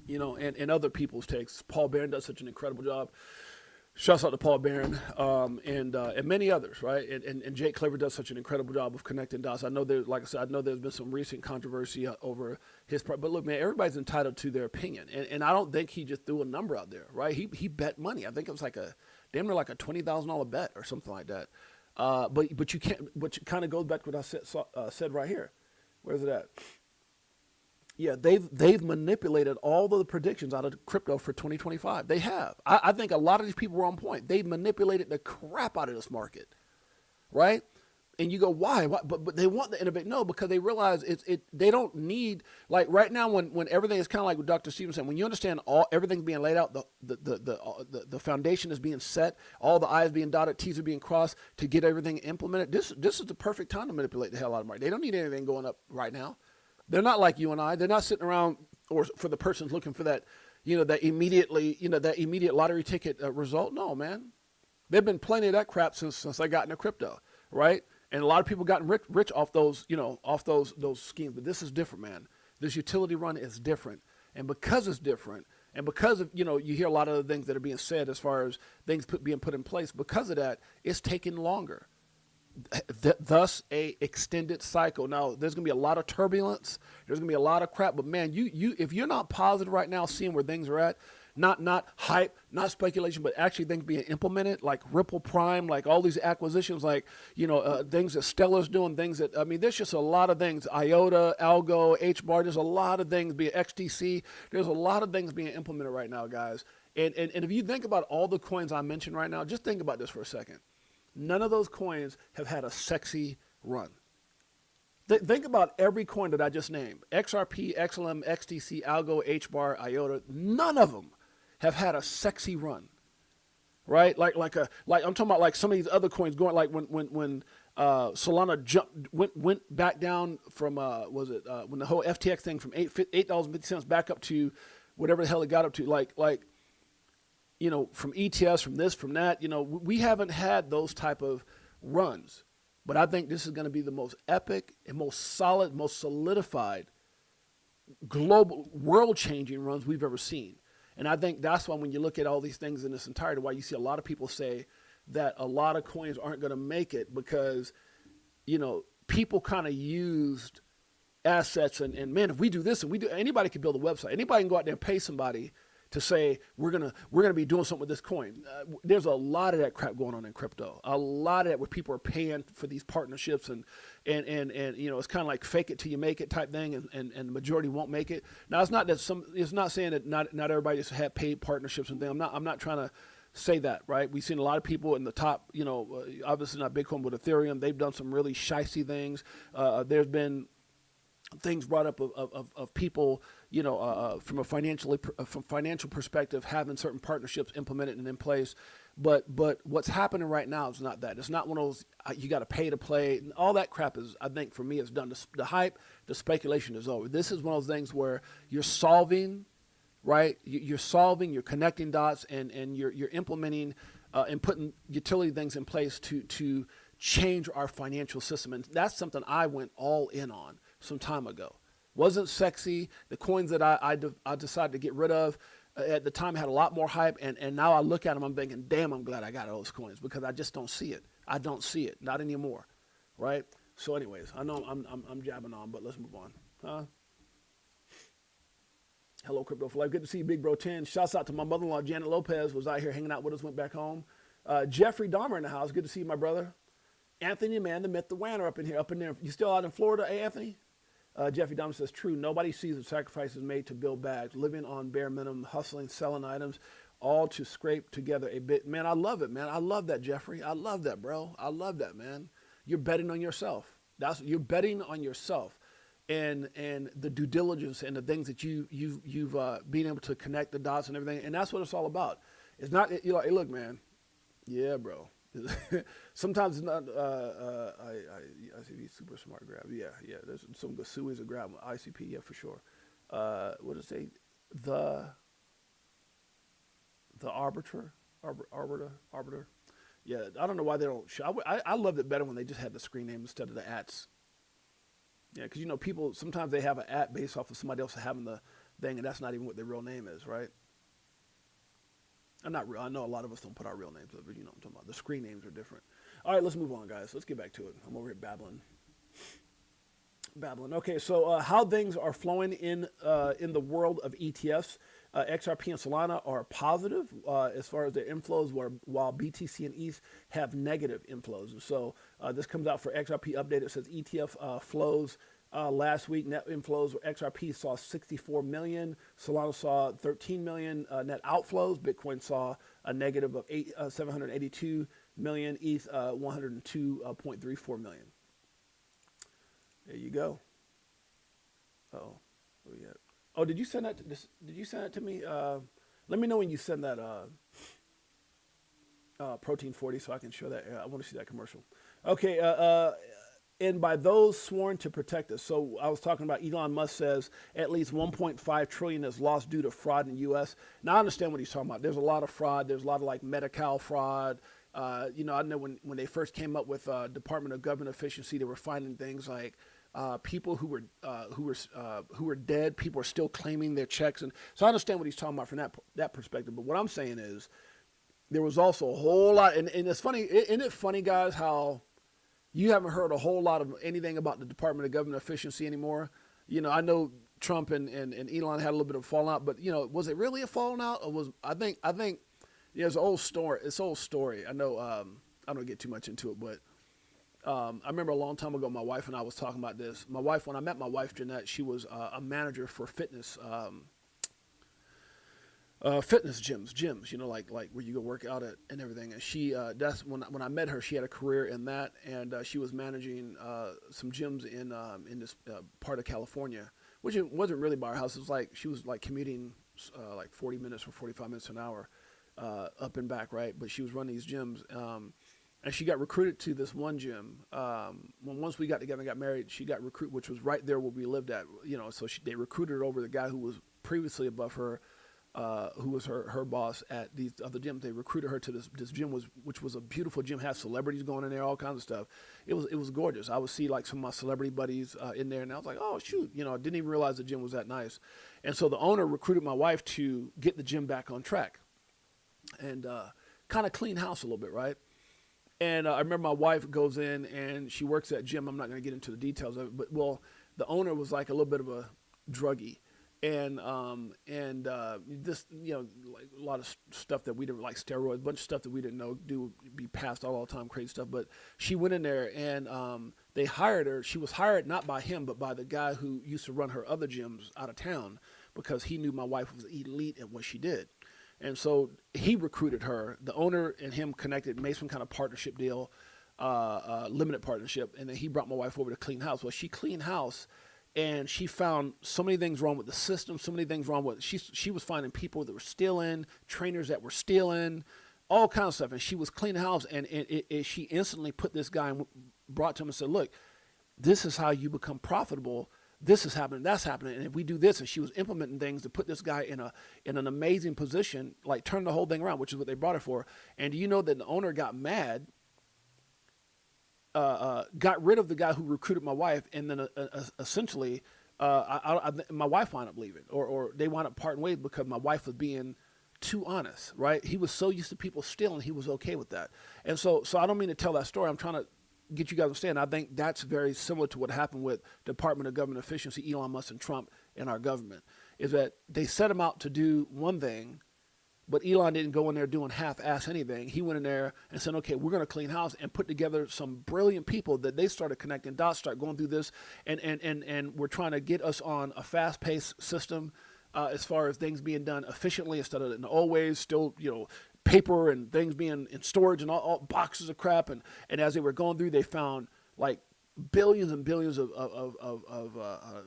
and other people's takes. Paul Barron does such an incredible job. Shouts out to Paul Barron and many others, right? And Jake Clever does such an incredible job of connecting dots. I know there's been some recent controversy over his part, but look, man, everybody's entitled to their opinion, and I don't think he just threw a number out there, right? He bet money. I think it was like damn near like a $20,000 bet or something like that. But you can't. Which kind of goes back to what I said right here. Where's it at? Yeah, they've manipulated all of the predictions out of crypto for 2025. They have. I think a lot of these people were on point. They manipulated the crap out of this market, right? And you go, why? But they want to innovate. No, because they realize they don't need, like right now when everything is kind of like what Dr. Stevens said, when you understand everything's being laid out, the foundation is being set, all the I's being dotted, T's are being crossed to get everything implemented. This is the perfect time to manipulate the hell out of the market. They don't need anything going up right now. They're not like you and I. They're not sitting around or for the person's looking for that, that immediate lottery ticket result. No, man. There've been plenty of that crap since I got into crypto, right? And a lot of people gotten rich off those, off those schemes. But this is different, man. This utility run is different, and because it's different, and because of you hear a lot of the things that are being said as far as things being put in place. Because of that, it's taking longer. Thus, a extended cycle. Now, there's going to be a lot of turbulence. There's going to be a lot of crap. But man, if you're not positive right now, seeing where things are at, not hype, not speculation, but actually things being implemented, like Ripple Prime, like all these acquisitions, like things that Stellar's doing, things that there's just a lot of things. IOTA, Algo, HBAR. There's a lot of things being XTC. There's a lot of things being implemented right now, guys. And if you think about all the coins I mentioned right now, just think about this for a second. None of those coins have had a sexy run. Think about every coin that I just named: XRP, XLM, XTC, Algo, HBAR, IOTA. None of them have had a sexy run, right? Like I'm talking about like some of these other coins going, like when Solana went back down from when the whole FTX thing from $8.50 back up to whatever the hell it got up to, like from ETS, from this, from that, we haven't had those type of runs. But I think this is going to be the most epic and most solid, most solidified global world-changing runs we've ever seen. And I think that's why when you look at all these things in this entirety, why you see a lot of people say that a lot of coins aren't going to make it because, people kind of used assets and man, if we do this and we do, anybody can build a website. Anybody can go out there and pay somebody to say we're gonna be doing something with this coin. There's a lot of that crap going on in crypto. A lot of that where people are paying for these partnerships and it's kind of like fake it till you make it type thing, and the majority won't make it. Now it's not saying that not everybody just had paid partnerships and things. I'm not trying to say that, right? We've seen a lot of people in the top, obviously not Bitcoin, but Ethereum. They've done some really shicey things. There's been things brought up of people, from a financial perspective, having certain partnerships implemented and in place. But what's happening right now is not that. It's not one of those you got to pay to play. And all that crap is, I think, for me, is done. The hype, the speculation is over. This is one of those things where you're solving, right? You're solving, you're connecting dots, and you're implementing and putting utility things in place to change our financial system. And that's something I went all in on some time ago. Wasn't sexy. The coins that I decided to get rid of at the time had a lot more hype, and now I look at them, I'm thinking, damn, I'm glad I got those coins because I just don't see it. I don't see it, not anymore, right? So, anyways, I know I'm jabbing on, but let's move on. Hello, Crypto for Life. Good to see you, Big Bro 10. Shouts out to my mother-in-law, Janet Lopez, was out here hanging out with us, went back home. Jeffrey Dahmer in the house. Good to see you, my brother. Anthony, man, the myth, the Wanner up in there. You still out in Florida, Anthony? Jeffrey Dahmer says, true, nobody sees the sacrifices made to build bags, living on bare minimum, hustling, selling items, all to scrape together a bit. Man, I love it, man. I love that, Jeffrey. I love that, bro. I love that, man. You're betting on yourself. You're betting on yourself and the due diligence and the things that you've been able to connect the dots and everything. And that's what it's all about. It's not, hey, look, man. Yeah, bro. Sometimes it's not ICP super smart grab. Yeah. There's some Gasui's a grab. ICP, yeah, for sure. What did it say? The arbiter. Yeah, I don't know why they don't show. I loved it better when they just had the screen name instead of the ats. Yeah, because people sometimes they have an at based off of somebody else having the thing, and that's not even what their real name is, right? I'm not real. I know a lot of us don't put our real names up, but you know what I'm talking about. The screen names are different. All right, let's move on, guys. Let's get back to it. I'm over here babbling. Okay, so how things are flowing in the world of ETFs. XRP and Solana are positive as far as their inflows, while BTC and ETH have negative inflows. And so this comes out for XRP update. It says ETF flows last week, net inflows. XRP saw 64 million. Solana saw 13 million net outflows. Bitcoin saw a negative of 782 million. ETH 102.34 million. There you go. Oh, where we at? Oh, did you send that? Did you send it to me? Let me know when you send that protein 40 so I can show that. I want to see that commercial. Okay. and by those sworn to protect us. So I was talking about Elon Musk says at least 1.5 trillion is lost due to fraud in the U.S. Now I understand what he's talking about. There's a lot of fraud. There's a lot of like Medi-Cal fraud. You know, I know when they first came up with Department of Government Efficiency, they were finding things like people who were dead. People are still claiming their checks, and so I understand what he's talking about from that perspective. But what I'm saying is there was also a whole lot, and it's funny. Isn't it funny, guys, how you haven't heard a whole lot of anything about the Department of Government Efficiency anymore? You know, I know Trump and Elon had a little bit of fallout, but you know, was it really a falling out, or was I think yeah, it's an old story. It's an old story. I know I don't get too much into it, but I remember a long time ago, my wife and I was talking about this. My wife, when I met my wife Jeanette, she was a manager for fitness gyms, you know, like where you go work out at and everything. And she, that's when I met her, she had a career in that, and she was managing some gyms in this part of California, which it wasn't really by our house. It was like she was like commuting like 40 minutes or 45 minutes an hour up and back, right? But she was running these gyms, and she got recruited to this one gym. Once we got together and got married, she got recruited, which was right there where we lived at, you know. So they recruited her over the guy who was previously above her. Who was her boss at these other gyms. They recruited her to this gym, which was a beautiful gym, had celebrities going in there, all kinds of stuff. It was gorgeous. I would see like some of my celebrity buddies in there, and I was like, oh shoot, you know, I didn't even realize the gym was that nice. And so the owner recruited my wife to get the gym back on track and kind of clean house a little bit, right? And I remember my wife goes in and she works at gym. I'm not going to get into the details of it, but well, the owner was like a little bit of a druggie. And this, you know, like a lot of stuff that we didn't, like steroids, a bunch of stuff that we didn't know be passed all the time, crazy stuff. But she went in there and they hired her. She was hired not by him, but by the guy who used to run her other gyms out of town, because he knew my wife was elite at what she did. And so he recruited her. The owner and him connected, made some kind of partnership deal, limited partnership, and then he brought my wife over to clean house. Well, she cleaned house. And she found so many things wrong with the system, so many things wrong with she was finding people that were stealing, trainers that were stealing, all kinds of stuff. And she was cleaning house, and she instantly put this guy and brought to him and said, look, this is how you become profitable. This is happening, that's happening. And if we do this, and she was implementing things to put this guy in an amazing position, like turn the whole thing around, which is what they brought her for. And do you know that the owner got mad, got rid of the guy who recruited my wife, and then essentially my wife wound up leaving, or they wound up parting ways because my wife was being too honest, right? He was so used to people stealing, he was okay with that. And so I don't mean to tell that story. I'm trying to get you guys to understand. I think that's very similar to what happened with Department of Government Efficiency, Elon Musk and Trump in our government, is that they set him out to do one thing, but Elon didn't go in there doing half-ass anything. He went in there and said, okay, we're going to clean house, and put together some brilliant people that they started connecting dots, start going through this, and we're trying to get us on a fast-paced system as far as things being done efficiently instead of in the old ways, still, you know, paper and things being in storage and all boxes of crap. And as they were going through, they found like billions and billions of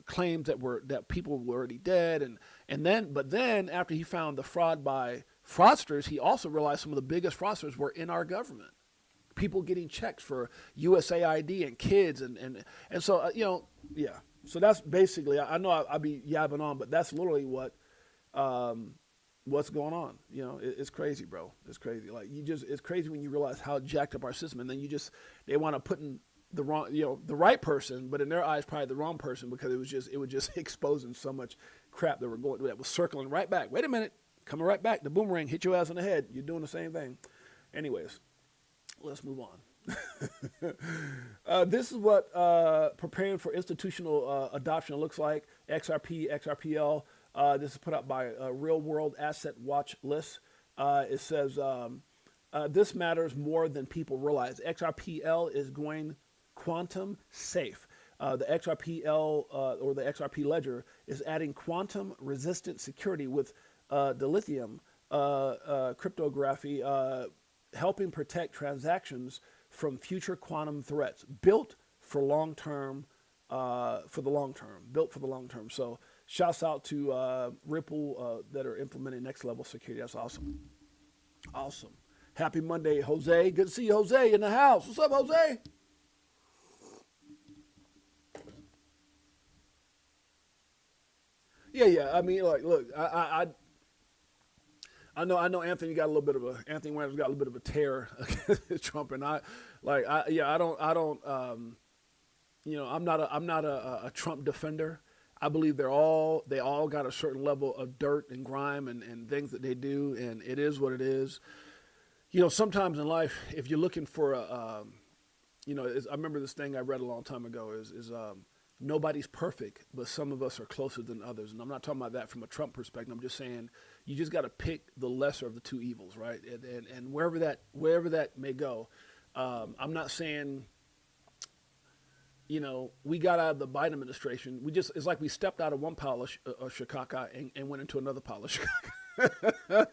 claims that people were already dead. But then after he found the fraud by fraudsters, he also realized some of the biggest fraudsters were in our government. People getting checks for USAID and kids, and so you know, yeah. So that's basically. I know I'll be yabbing on, but that's literally what's going on. You know, it's crazy, bro. It's crazy. Like it's crazy when you realize how jacked up our system, and then they want to put in the wrong, you know, the right person, but in their eyes probably the wrong person, because it was just exposing so much crap that was circling right back. Wait a minute. Coming right back, the boomerang hit your ass on the head. You're doing the same thing. Anyways, let's move on. This is what preparing for institutional adoption looks like. XRP, XRPL. This is put out by Real World Asset Watch List. It says, this matters more than people realize. XRPL is going quantum safe. The XRPL or the XRP ledger is adding quantum resistant security with the lithium cryptography, helping protect transactions from future quantum threats, built for long-term, built for the long term. So shouts out to Ripple that are implementing next level security. That's awesome. Awesome. Happy Monday, Jose. Good to see you, Jose, in the house. What's up, Jose? yeah. I mean, like, look, I know Anthony Weiner's got a little bit of a tear against Trump, and I don't, I'm not a Trump defender. I believe they all got a certain level of dirt and grime and things that they do, and it is what it is. Sometimes in life, if you're looking for I remember this thing I read a long time ago is nobody's perfect, but some of us are closer than others. And I'm not talking about that from a Trump perspective. I'm just saying you just got to pick the lesser of the two evils, right? And wherever that may go, I'm not saying, we got out of the Biden administration. It's like we stepped out of one pile of Chicago and went into another pile of Chicago.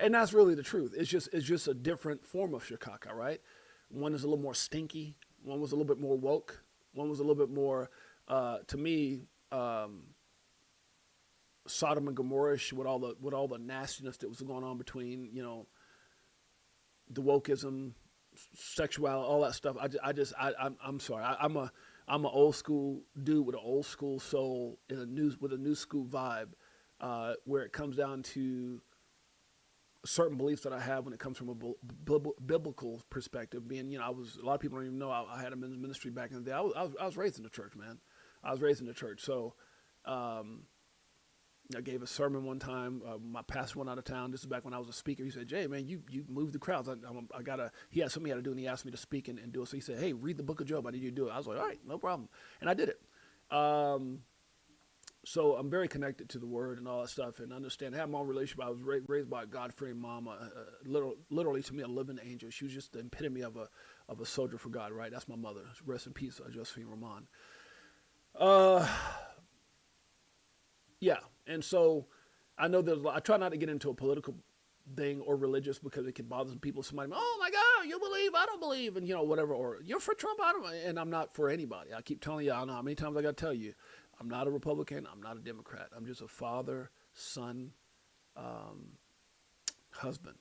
And that's really the truth. It's just a different form of Chicago, right? One is a little more stinky. One was a little bit more woke. One was a little bit more, to me, Sodom and Gomorrah-ish with all the nastiness that was going on between, the wokeism, sexuality, all that stuff. I'm sorry. I'm an old school dude with an old school soul with a new school vibe, where it comes down to certain beliefs that I have when it comes from a biblical perspective. Being, a lot of people don't even know I had a men's ministry back in the day. I was raised in the church, man. I was raised in the church. So, I gave a sermon one time. My pastor went out of town. This is back when I was a speaker. He said, "Jay, man, you moved the crowds. He had something he had to do, and he asked me to speak and do it. So he said, "Hey, read the book of Job. I need you to do it." I was like, "All right, no problem," and I did it. So I'm very connected to the Word and all that stuff, and understand. I have my own relationship. I was raised by a God-fearing mom, literally to me a living angel. She was just the epitome of a soldier for God. Right? That's my mother. Rest in peace, Josephine Roman. Yeah, and so I know I try not to get into a political thing or religious because it can bother some people. Somebody, oh my God, you believe, I don't believe, and whatever. Or you're for Trump, and I'm not for anybody. I keep telling you, I don't know how many times I got to tell you, I'm not a Republican, I'm not a Democrat. I'm just a father, son, husband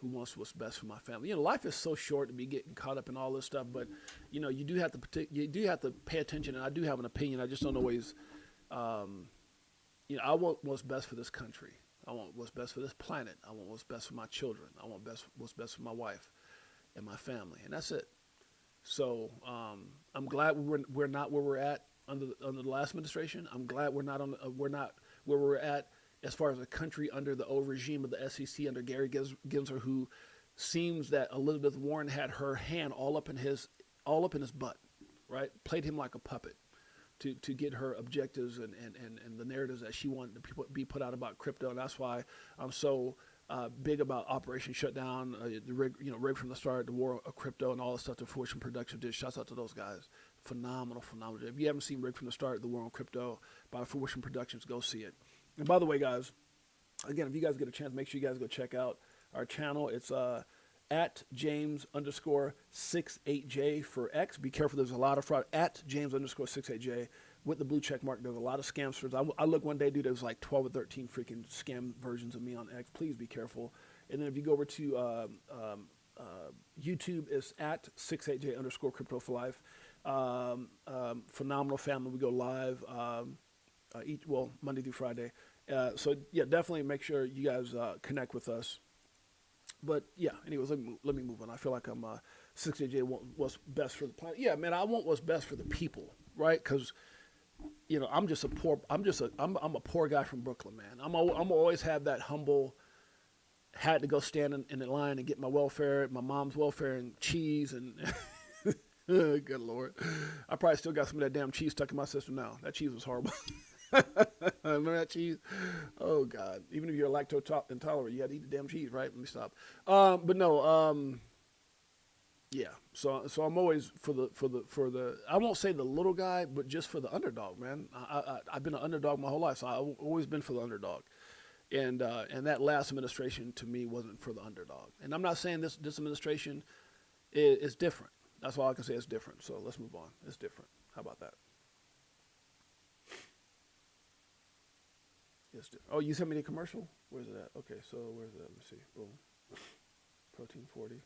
who wants what's best for my family. Life is so short to be getting caught up in all this stuff, but you do have to pay attention, and I do have an opinion. I just don't always. I want what's best for this country. I want what's best for this planet. I want what's best for my children. I want what's best for my wife and my family, and that's it. So I'm glad we're not where we're at under the last administration. I'm glad we're not where we're at as far as a country under the old regime of the SEC under Gary Gensler, who seems that Elizabeth Warren had her hand all up in his butt, right? Played him like a puppet to get her objectives and the narratives that she wanted to be put out about crypto. And that's why I'm so big about Operation Shutdown, rig from the start, the war of crypto, and all the stuff that Fruition Productions did. Shouts out to those guys. Phenomenal. If you haven't seen Rig from the Start, the war on crypto by Fruition Productions, go see it. And by the way, guys, again, if you guys get a chance, make sure you guys go check out our channel. It's at James_68J for X. Be careful, there's a lot of fraud. At James_68J with the blue check mark. There's a lot of scamsters. I looked one day, dude, there was like 12 or 13 freaking scam versions of me on X. Please be careful. And then if you go over to YouTube, it's at 68J_crypto for life. Phenomenal family. We go live Monday through Friday. So yeah, definitely make sure you guys connect with us. But yeah, anyways, let me move on. I feel like I'm 68J want what's best for the planet. Yeah, man, I want what's best for the people, right? Because I'm a poor guy from Brooklyn, man. I'm always have that humble. Had to go stand in the line and get my mom's welfare and cheese and. Good Lord. I probably still got some of that damn cheese stuck in my system now. That cheese was horrible. Remember that cheese? Oh, God. Even if you're lactose intolerant, you had to eat the damn cheese, right? Let me stop. But no, yeah. So I'm always for the I won't say the little guy, but just for the underdog, man. I've been an underdog my whole life, so I've always been for the underdog. And that last administration, to me, wasn't for the underdog. And I'm not saying this administration is different. That's all I can say. It's different. So let's move on. It's different. How about that? It's different. Oh, you sent me the commercial? Where's it at? Okay, so where's it at? Let me see. Boom. Protein 40.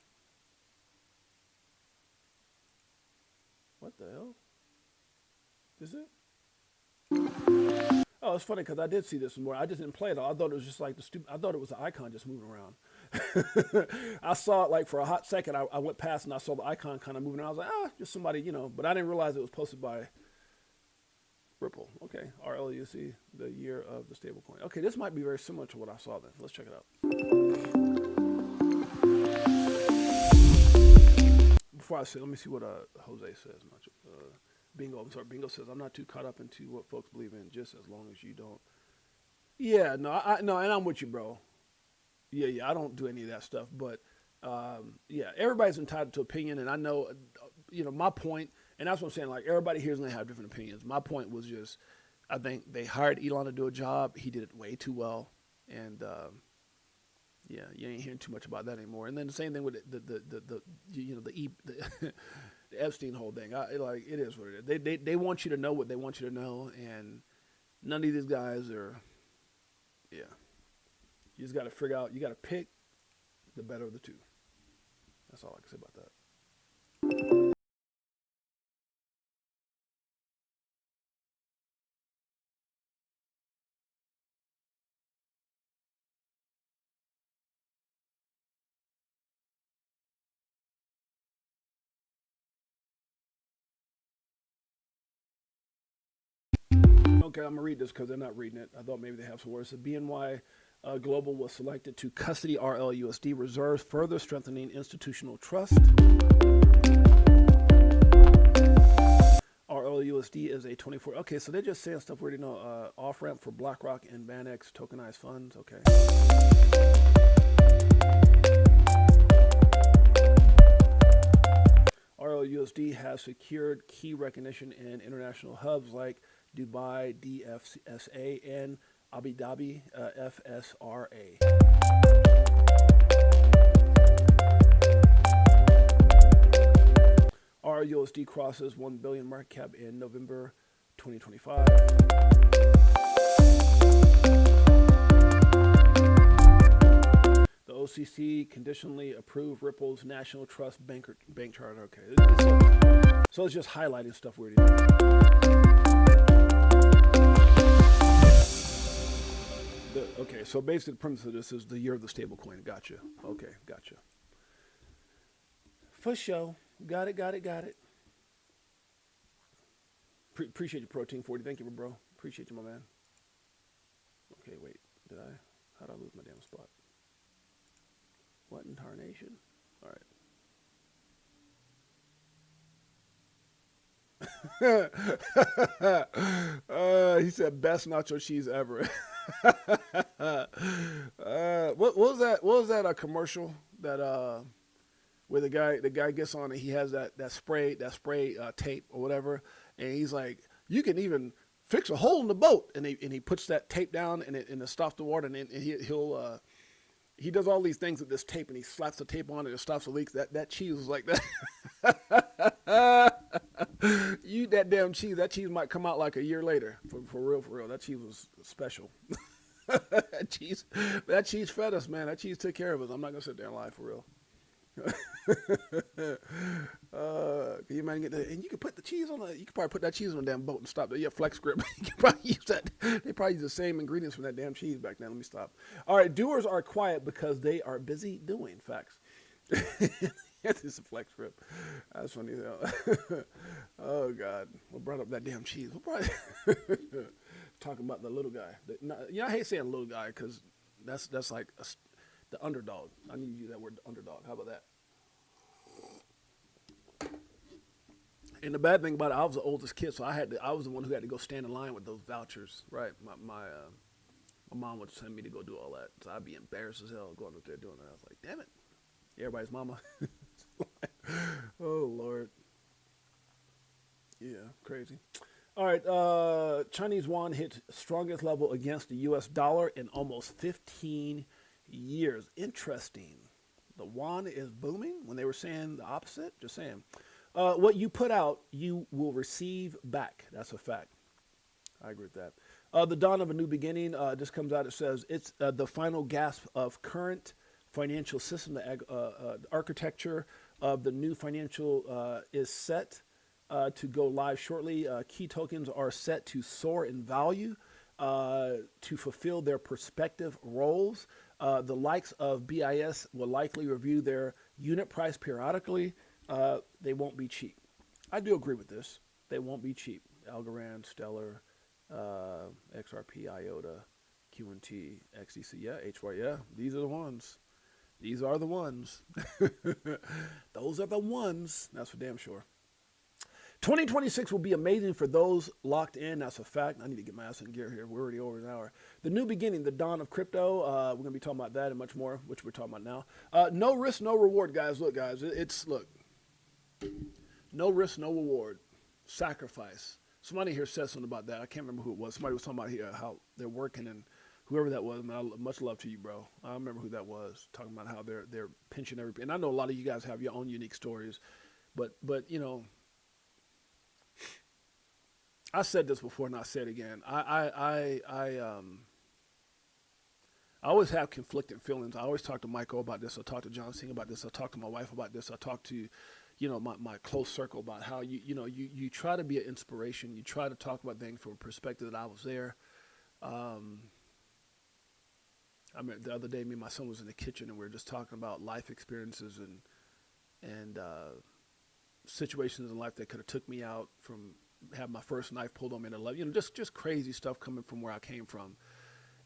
What the hell? Is it? Oh, No, it's funny because I did see this more. I just didn't play it all. I thought it was just like the stupid. I thought it was an icon just moving around. I saw it like for a hot second. I went past and I saw the icon kind of moving around. I was like, just somebody, But I didn't realize it was posted by Ripple. Okay, RLUC, the year of the stablecoin. Okay, this might be very similar to what I saw then. Let's check it out. Before I say, let me see what Jose says. Bingo says, I'm not too caught up into what folks believe in, just as long as you don't. Yeah, no, and I'm with you, bro. Yeah, I don't do any of that stuff. But, yeah, everybody's entitled to opinion, and I know, my point, and that's what I'm saying, like, everybody here is going to have different opinions. My point was just, I think they hired Elon to do a job. He did it way too well, and, yeah, you ain't hearing too much about that anymore. And then the same thing with the Epstein whole thing. It is what it is. They want you to know what they want you to know, and none of these guys are. Yeah, you just got to figure out. You got to pick the better of the two. That's all I can say about that. Okay, I'm gonna read this because they're not reading it. I thought maybe they have some words. So BNY Global was selected to custody RLUSD reserves, further strengthening institutional trust. RLUSD is a 24. Okay, so they're just saying stuff we already know. Off ramp for BlackRock and VanEck tokenized funds. Okay. RLUSD has secured key recognition in international hubs like Dubai DFSA and Abu Dhabi FSRA. RUSD crosses 1 billion market cap in November 2025. The OCC conditionally approved Ripple's National Trust bank charter. Okay, so it's just highlighting stuff we're doing. Okay, so basically the premise of this is the year of the stablecoin. Gotcha. Okay, gotcha. For sure. Got it. Appreciate your protein 40. Thank you, bro. Appreciate you, my man. Okay, wait. How'd I lose my damn spot? What in tarnation? All right. He said best nacho cheese ever. What was that? What was that? A commercial that where the guy gets on and he has that spray tape or whatever, and he's like, you can even fix a hole in the boat, and he puts that tape down and it stops the water, and he does all these things with this tape, and he slaps the tape on and it stops the leaks. That cheese was like that. You eat that damn cheese. That cheese might come out like a year later. For real. That cheese was special. that cheese fed us, man. That cheese took care of us. I'm not gonna sit there and lie, for real. Can you imagine and you could put the cheese on you could probably put that cheese on a damn boat and stop the flex grip. You could probably use that. They probably use the same ingredients from that damn cheese back then. Let me stop. All right, doers are quiet because they are busy doing. Facts. It's a flex grip. That's funny though. Oh God, what brought up that damn cheese? What brought talking about the little guy? I hate saying little guy because that's like the underdog. I need to use that word, underdog. How about that? And the bad thing about it, I was the oldest kid, so I was the one who had to go stand in line with those vouchers. Right, my mom would send me to go do all that, so I'd be embarrassed as hell going up there doing that. I was like, damn it, everybody's mama. Oh Lord, yeah, crazy. All right, Chinese yuan hit strongest level against the U.S. dollar in almost 15 years. Interesting. The yuan is booming when they were saying the opposite. Just saying. What you put out, you will receive back. That's a fact. I agree with that. The dawn of a new beginning just comes out. It says it's the final gasp of current financial system. The architecture of the new financial is set to go live shortly. Key tokens are set to soar in value. to fulfill their prospective roles. The likes of BIS will likely review their unit price periodically. They won't be cheap. I do agree with this. They won't be cheap. Algorand, Stellar, XRP, IOTA, QNT, XDC, yeah, HY, yeah. These are the ones. These are the ones. Those are the ones. That's for damn sure. 2026 will be amazing for those locked in. That's a fact. I need to get my ass in gear here. We're already over an hour. The new beginning, the dawn of crypto. We're going to be talking about that and much more, which we're talking about now. No risk, no reward, guys. Look, guys, look. No risk, no reward. Sacrifice. Somebody here said something about that. I can't remember who it was. Somebody was talking about here how they're working, and whoever that was, man, much love to you, bro. I remember who that was, talking about how they're pinching everything. And I know a lot of you guys have your own unique stories, but you know, I said this before and I say it again. I always have conflicting feelings. I always talk to Michael about this. I talk to John Singh about this. I talk to my wife about this. I talk to, you know, my close circle about how you try to be an inspiration. You try to talk about things from a perspective that I was there. I mean, the other day, me and my son was in the kitchen and we were just talking about life experiences and situations in life that could have took me out from having my first knife pulled on me at 11. You know, just crazy stuff coming from where I came from.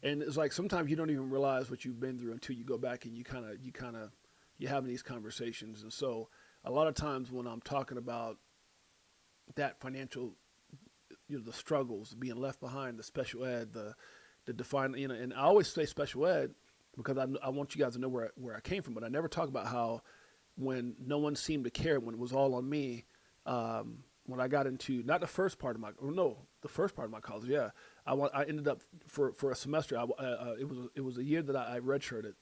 And it's like sometimes you don't even realize what you've been through until you go back and you're having these conversations. And so a lot of times when I'm talking about that financial, you know, the struggles, being left behind, the special ed, the define, you know, and I always say special ed because I want you guys to know where I came from, but I never talk about how when no one seemed to care, when it was all on me, when I got into, not the first part of the first part of my college, yeah, I ended up for a semester, it was a year that I redshirted,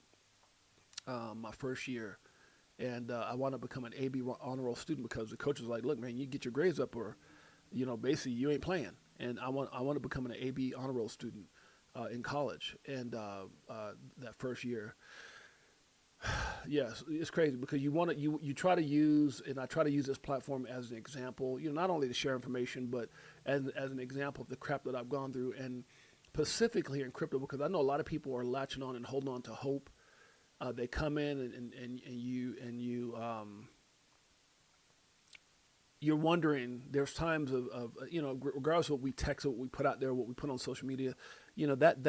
my first year, and I wound up becoming an AB honor roll student because the coach was like, look, man, you get your grades up or, you know, basically you ain't playing, and I want to become an AB honor roll student in college, and that first year. Yes, it's crazy because you try to use, and I try to use this platform as an example, you know, not only to share information, but as an example of the crap that I've gone through, and specifically in crypto, because I know a lot of people are latching on and holding on to hope. They come in and you're wondering, there's times of you know, regardless of what we text, what we put out there, what we put on social media, you know, that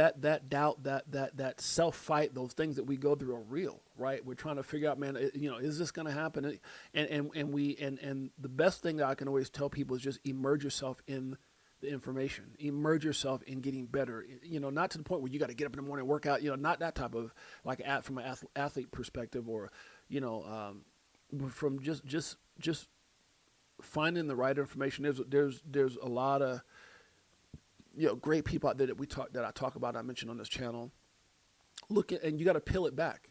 doubt, that self-fight, those things that we go through are real, right? We're trying to figure out, man, you know, is this going to happen? And the best thing that I can always tell people is just immerse yourself in the information, immerse yourself in getting better, you know, not to the point where you got to get up in the morning and work out, you know, not that type of, like, from an athlete perspective, or, you know, from just finding the right information. There's a lot of, you know, great people out there that I talk about, I mentioned on this channel. Look at, and you got to peel it back,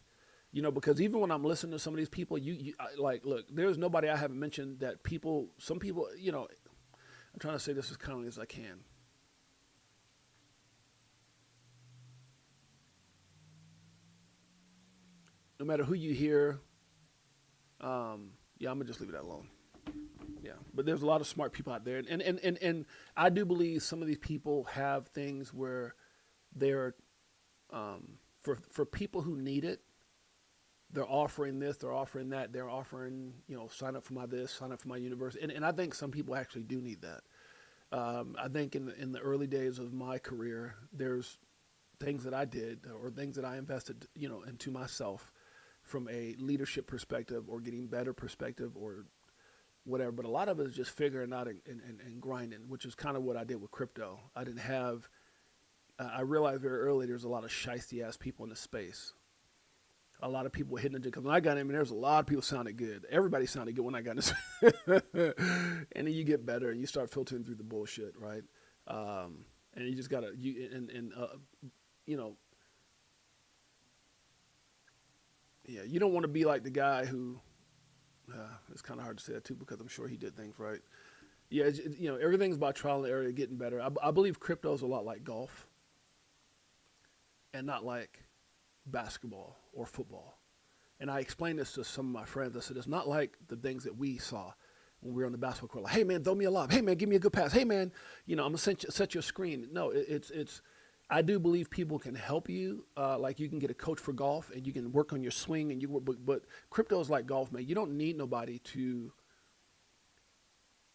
you know, because even when I'm listening to some of these people, look, there's nobody I haven't mentioned that some people, you know, I'm trying to say this as kindly as I can. No matter who you hear, yeah, I'm gonna just leave it alone. Yeah, but there's a lot of smart people out there, and I do believe some of these people have things where they're for people who need it. They're offering this, they're offering that, they're offering, you know, sign up for my this, sign up for my university, and I think some people actually do need that. I think in the early days of my career, there's things that I did or things that I invested, you know, into myself from a leadership perspective or getting better perspective or whatever, but a lot of it is just figuring out and grinding, which is kind of what I did with crypto. I realized very early there's a lot of shiesty ass people in the space. A lot of people were hitting it because when I got in, there's a lot of people sounded good. Everybody sounded good when I got in. And then you get better and you start filtering through the bullshit, right? And you just gotta you know, yeah, you don't want to be like the guy who. It's kind of hard to say that too because I'm sure he did things right. Yeah, you know, everything's about trial and error, getting better. I believe crypto is a lot like golf and not like basketball or football. And I explained this to some of my friends. I said, it's not like the things that we saw when we were on the basketball court. Like, hey, man, throw me a lob. Hey, man, give me a good pass. Hey, man, you know, I'm going to set you a screen. No, it's I do believe people can help you. Like you can get a coach for golf, and you can work on your swing, and but crypto is like golf, man. You don't need nobody to,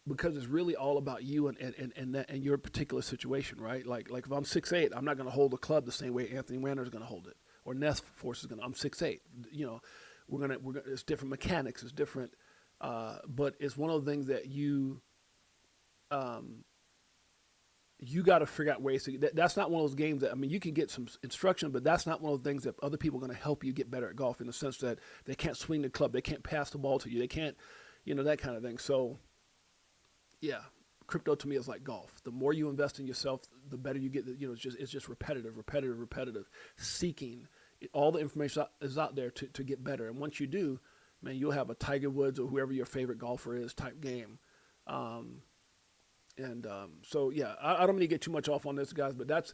because it's really all about you and your particular situation, right? Like if I'm 6'8", I'm not going to hold a club the same way Anthony Ranner is going to hold it, or Nest Force is going to. I'm 6'8". You know, we're gonna. It's different mechanics. It's different, but it's one of the things that you got to figure out ways to. That's not one of those games that, I mean, you can get some instruction, but that's not one of the things that other people are going to help you get better at golf, in the sense that they can't swing the club, they can't pass the ball to you, they can't, that kind of thing. So, yeah, crypto to me is like golf. The more you invest in yourself, the better you get. It's just repetitive, seeking. All the information is out there to get better, and once you do, man, you'll have a Tiger Woods or whoever your favorite golfer is type game. So yeah, I don't mean to get too much off on this, guys, but that's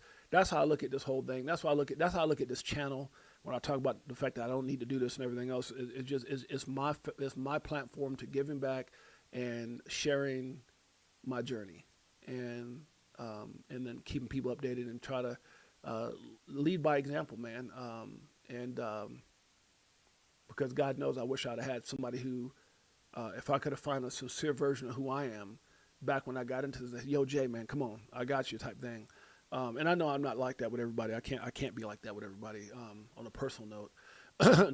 how I look at this whole thing. That's how I look at this channel when I talk about the fact that I don't need to do this and everything else. It's my platform to giving back and sharing my journey, and then keeping people updated and try to lead by example, man. Because God knows, I wish I'd have had somebody who, if I could have found a sincere version of who I am back when I got into this, yo, Jay, man, come on, I got you type thing. And I know I'm not like that with everybody. I can't be like that with everybody on a personal note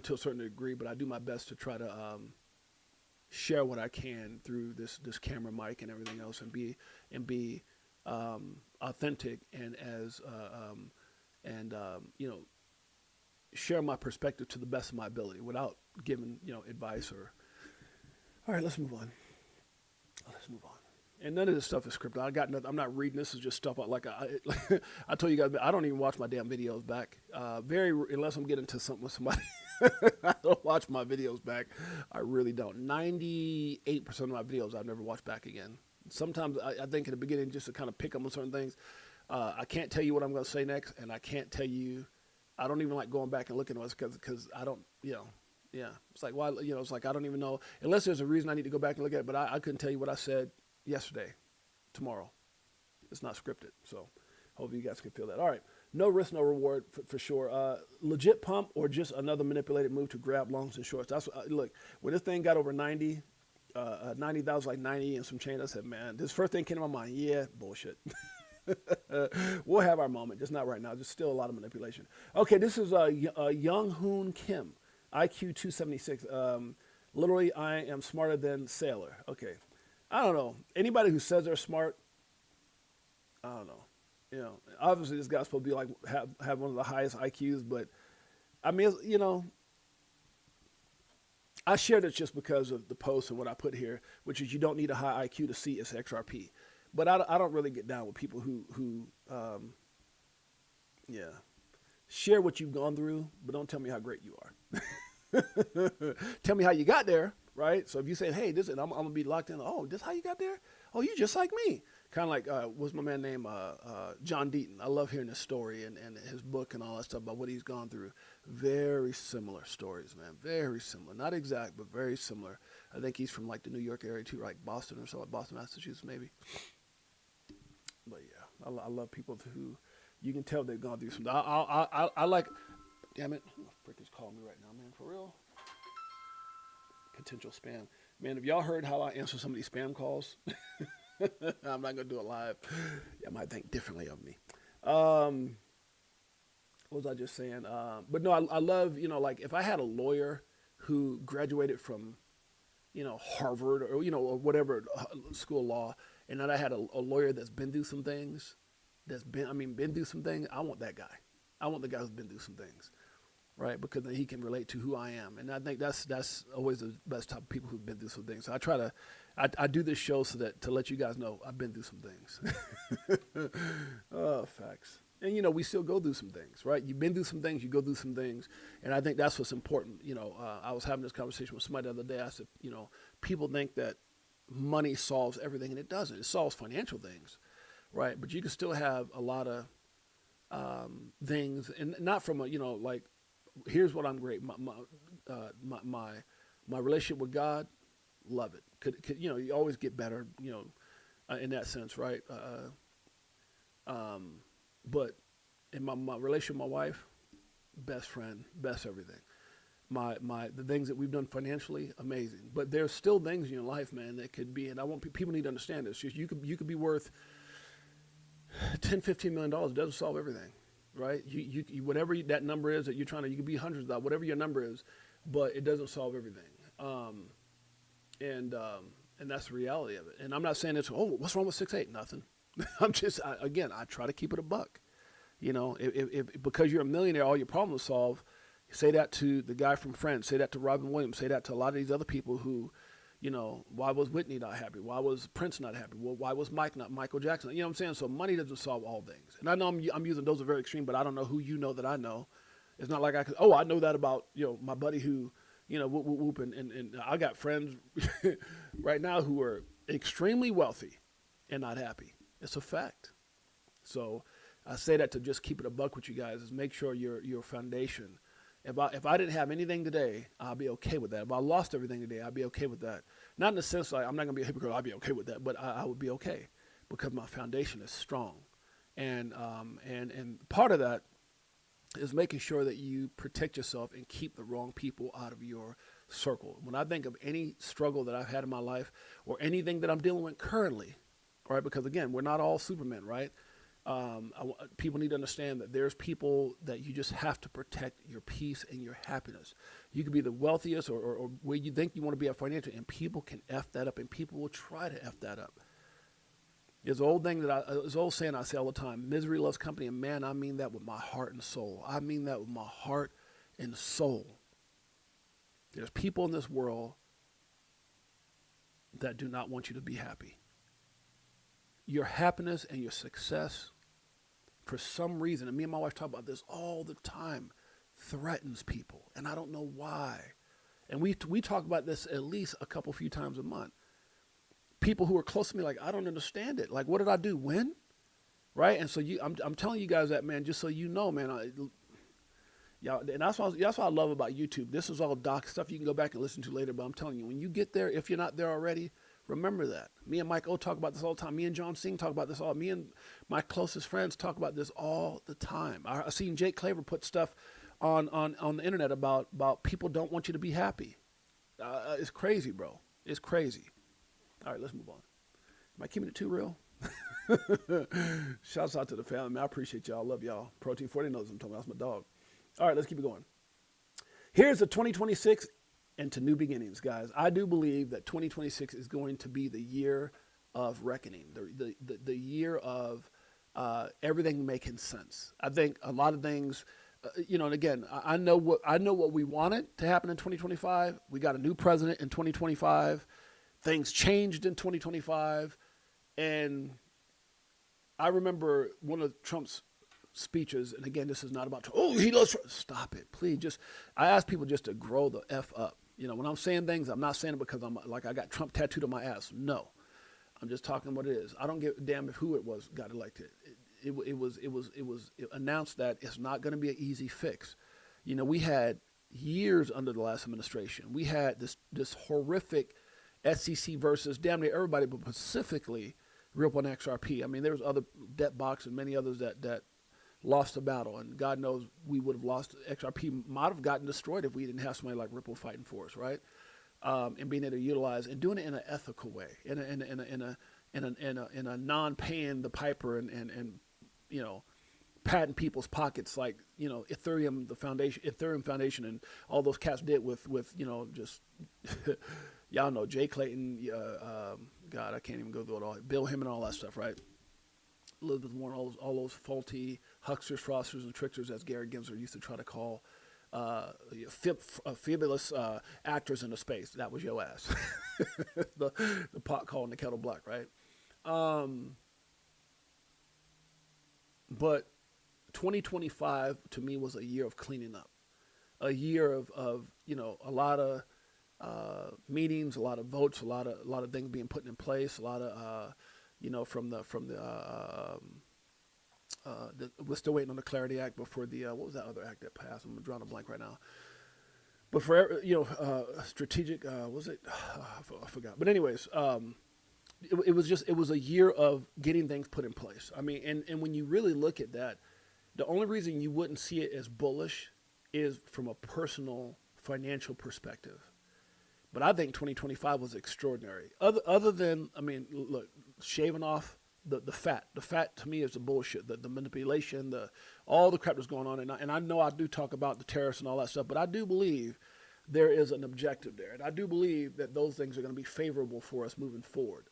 to a certain degree, but I do my best to try to share what I can through this camera mic and everything else, and be authentic and share my perspective to the best of my ability without giving advice or. All right, let's move on. And none of this stuff is scripted. I got nothing. I'm not reading. This is just stuff I told you guys. I don't even watch my damn videos back. Unless I'm getting into something with somebody. I don't watch my videos back. I really don't. 98% of my videos I've never watched back again. Sometimes I think in the beginning, just to kind of pick up on certain things. I can't tell you what I'm going to say next, and I can't tell you. I don't even like going back and looking at it because I don't. Yeah. It's like, why? It's like I don't even know, unless there's a reason I need to go back and look at it. But I couldn't tell you what I said yesterday, tomorrow. It's not scripted. So hopefully you guys can feel that. All right. No risk, no reward for sure. Legit pump or just another manipulated move to grab longs and shorts. That's look, when this thing got over 90, 90,000, like 90 and some change, I said, man, this first thing came to my mind. Yeah, bullshit. We'll have our moment, just not right now. Just still a lot of manipulation. Okay, this is Young Hoon Kim, IQ 276. Literally, I am smarter than Sailor. Okay, I don't know. Anybody who says they're smart, I don't know. Obviously this guy's supposed to be like have one of the highest IQs, but I mean, I share this just because of the post and what I put here, which is you don't need a high IQ to see it's XRP. But I don't really get down with people who share what you've gone through, but don't tell me how great you are. Tell me how you got there, right? So if you say, hey, this, and I'm going to be locked in, oh, this how you got there? Oh, you just like me. Kind of like, what's my man named John Deaton. I love hearing his story and his book and all that stuff about what he's gone through. Very similar stories, man. Very similar. Not exact, but very similar. I think he's from like the New York area too, like Boston or so, like Boston, Massachusetts maybe. But yeah, I love people who you can tell they've gone through something. I like, damn it, who the frick is calling me right now, man, for real? Potential spam. Man, have y'all heard how I answer some of these spam calls? I'm not going to do it live. Y'all might think differently of me. What was I just saying? But no, I love, like if I had a lawyer who graduated from, Harvard or, or whatever school of law, and then I had a lawyer that's been through some things, been through some things, I want that guy. I want the guy who's been through some things, right? Because then he can relate to who I am. And I think that's always the best type of people who've been through some things. So I try to, I do this show so that to let you guys know I've been through some things. Oh, facts. And, we still go through some things, right? You've been through some things, you go through some things. And I think that's what's important. I was having this conversation with somebody the other day. I said, people think that money solves everything, and it doesn't. It solves financial things, right? But you can still have a lot of things, and not from a, like, here's what I'm great. My relationship with God, love it. Could you always get better, in that sense, right? But in my relationship with my wife, best friend, best everything. The things that we've done financially, amazing. But there's still things in your life, man, that could be, and I want people need to understand this. You could be worth $10, $15 million. It doesn't solve everything, right? You whatever that number is that you're trying to, you could be hundreds of dollars, whatever your number is, but it doesn't solve everything. And that's the reality of it. And I'm not saying it's, oh, what's wrong with 6'8"? Nothing. I try to keep it a buck. You know, if because you're a millionaire, all your problems solve. Say that to the guy from Friends. Say that to Robin Williams. Say that to a lot of these other people who, you know, why was Whitney not happy? Why was Prince not happy? Well, why was Michael Jackson? You know what I'm saying? So money doesn't solve all things. And I know I'm using those are very extreme, but I don't know who you know that I know. It's not like I could, I know that about, my buddy who, whoop, and I got friends right now who are extremely wealthy and not happy. It's a fact. So I say that to just keep it a buck with you guys, is make sure your foundation. If I didn't have anything today, I'll be okay with that. If I lost everything today, I'd be okay with that. Not in the sense like I'm not gonna be a hypocrite. I'll be okay with that, but I would be okay because my foundation is strong, and part of that is making sure that you protect yourself and keep the wrong people out of your circle. When I think of any struggle that I've had in my life or anything that I'm dealing with currently, right? Because again, we're not all Supermen, right? People need to understand that there's people that you just have to protect your peace and your happiness. You could be the wealthiest or where you think you want to be at financially, and people can F that up, and people will try to F that up. There's an old thing there's an old saying I say all the time, misery loves company, and man, I mean that with my heart and soul. I mean that with my heart and soul. There's people in this world that do not want you to be happy. Your happiness and your success, for some reason, and me and my wife talk about this all the time, threatens people, and I don't know why. And we talk about this at least a few times a month. People who are close to me, like, I don't understand it. Like, what did I do? When? Right? And so I'm telling you guys that, man, just so you know, man. And that's what I love about YouTube. This is all doc stuff you can go back and listen to later. But I'm telling you, when you get there, if you're not there already, remember that. Me and Mike O talk about this all the time. Me and John Singh talk about this all. Me and my closest friends talk about this all the time. I seen Jake Claver put stuff on the internet about people don't want you to be happy. It's crazy, bro. It's crazy. All right, let's move on. Am I keeping it too real? Shouts out to the family, man. I appreciate y'all. Love y'all. Protein 40 knows I'm talking about. That's my dog. All right, let's keep it going. Here's the 2026 and to new beginnings, guys. I do believe that 2026 is going to be the year of reckoning, the year of everything making sense. I think a lot of things, and again, I know what we wanted to happen in 2025. We got a new president in 2025. Things changed in 2025, and I remember one of Trump's speeches, and again, this is not about, he loves, stop it, please. I ask people just to grow the F up. When I'm saying things, I'm not saying it because I'm like I got Trump tattooed on my ass. No, I'm just talking what it is. I don't give a damn if who it was got elected. It was announced that it's not going to be an easy fix. We had years under the last administration. We had this horrific SEC versus damn near everybody, but specifically Ripple and XRP. I mean, there was other debt box and many others that lost the battle, and God knows we would have lost. XRP might have gotten destroyed if we didn't have somebody like Ripple fighting for us, right? And being able to utilize and doing it in an ethical way, in a non-paying the piper and patting people's pockets like Ethereum Foundation and all those cats did with just y'all know Jay Clayton, God, I can't even go through it all. Bill Him and all that stuff, right? Elizabeth Warren, all those faulty hucksters, fraudsters, and tricksters, as Gary Gensler used to try to call fabulous actors in the space. That was your ass. the pot calling the kettle black, right? But 2025 to me was a year of cleaning up, a year of a lot of meetings, a lot of votes, a lot of things being put in place, a lot of we're still waiting on the Clarity Act before the what was that other act that passed? I'm drawing a blank right now. But for strategic, was it? I forgot. But anyways, it was a year of getting things put in place. I mean, and when you really look at that, The only reason you wouldn't see it as bullish is from a personal financial perspective. But I think 2025 was extraordinary. Other than, I mean, look, shaving off the fat. The fat to me is the bullshit, the manipulation, all the crap that's going on. And I know I do talk about the tariffs and all that stuff, but I do believe there is an objective there. And I do believe that those things are going to be favorable for us moving forward.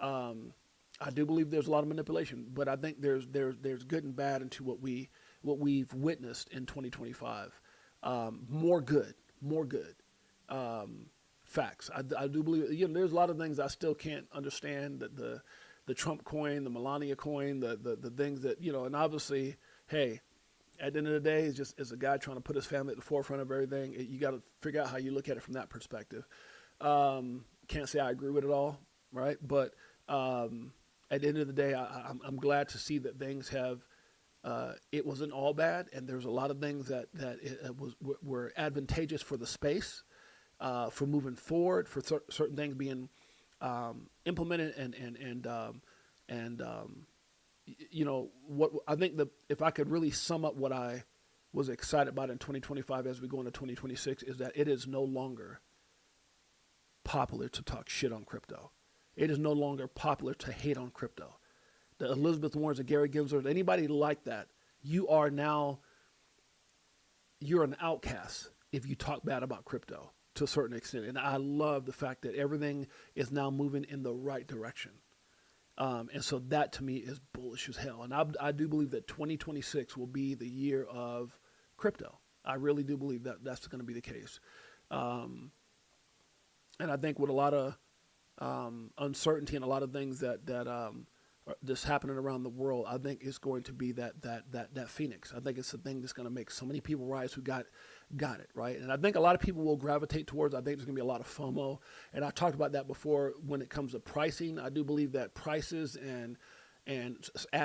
I do believe there's a lot of manipulation, but I think there's good and bad into what we've witnessed in 2025. More good. Facts. I do believe, there's a lot of things I still can't understand, that the Trump coin, the Melania coin, the things that, and obviously, hey, at the end of the day, it's just as a guy trying to put his family at the forefront of everything. You got to figure out how you look at it from that perspective. Can't say I agree with it all, right? But at the end of the day, I'm glad to see that things have. It wasn't all bad, and there's a lot of things that were advantageous for the space, for moving forward, for certain things being implemented, and what I think if I could really sum up what I was excited about in 2025 as we go into 2026 is that it is no longer popular to talk shit on crypto. It is no longer popular to hate on crypto. The Elizabeth Warrens, the Gary Gensler, anybody like that, you're an outcast if you talk bad about crypto to a certain extent. And I love the fact that everything is now moving in the right direction. And so that to me is bullish as hell. And I do believe that 2026 will be the year of crypto. I really do believe that that's going to be the case. And I think with a lot of uncertainty and a lot of things that are just happening around the world, I think it's going to be that phoenix. I think it's the thing that's going to make so many people rise who got it, right? And I think a lot of people will gravitate towards. I think there's going to be a lot of FOMO, and I talked about that before. When it comes to pricing, I do believe that prices and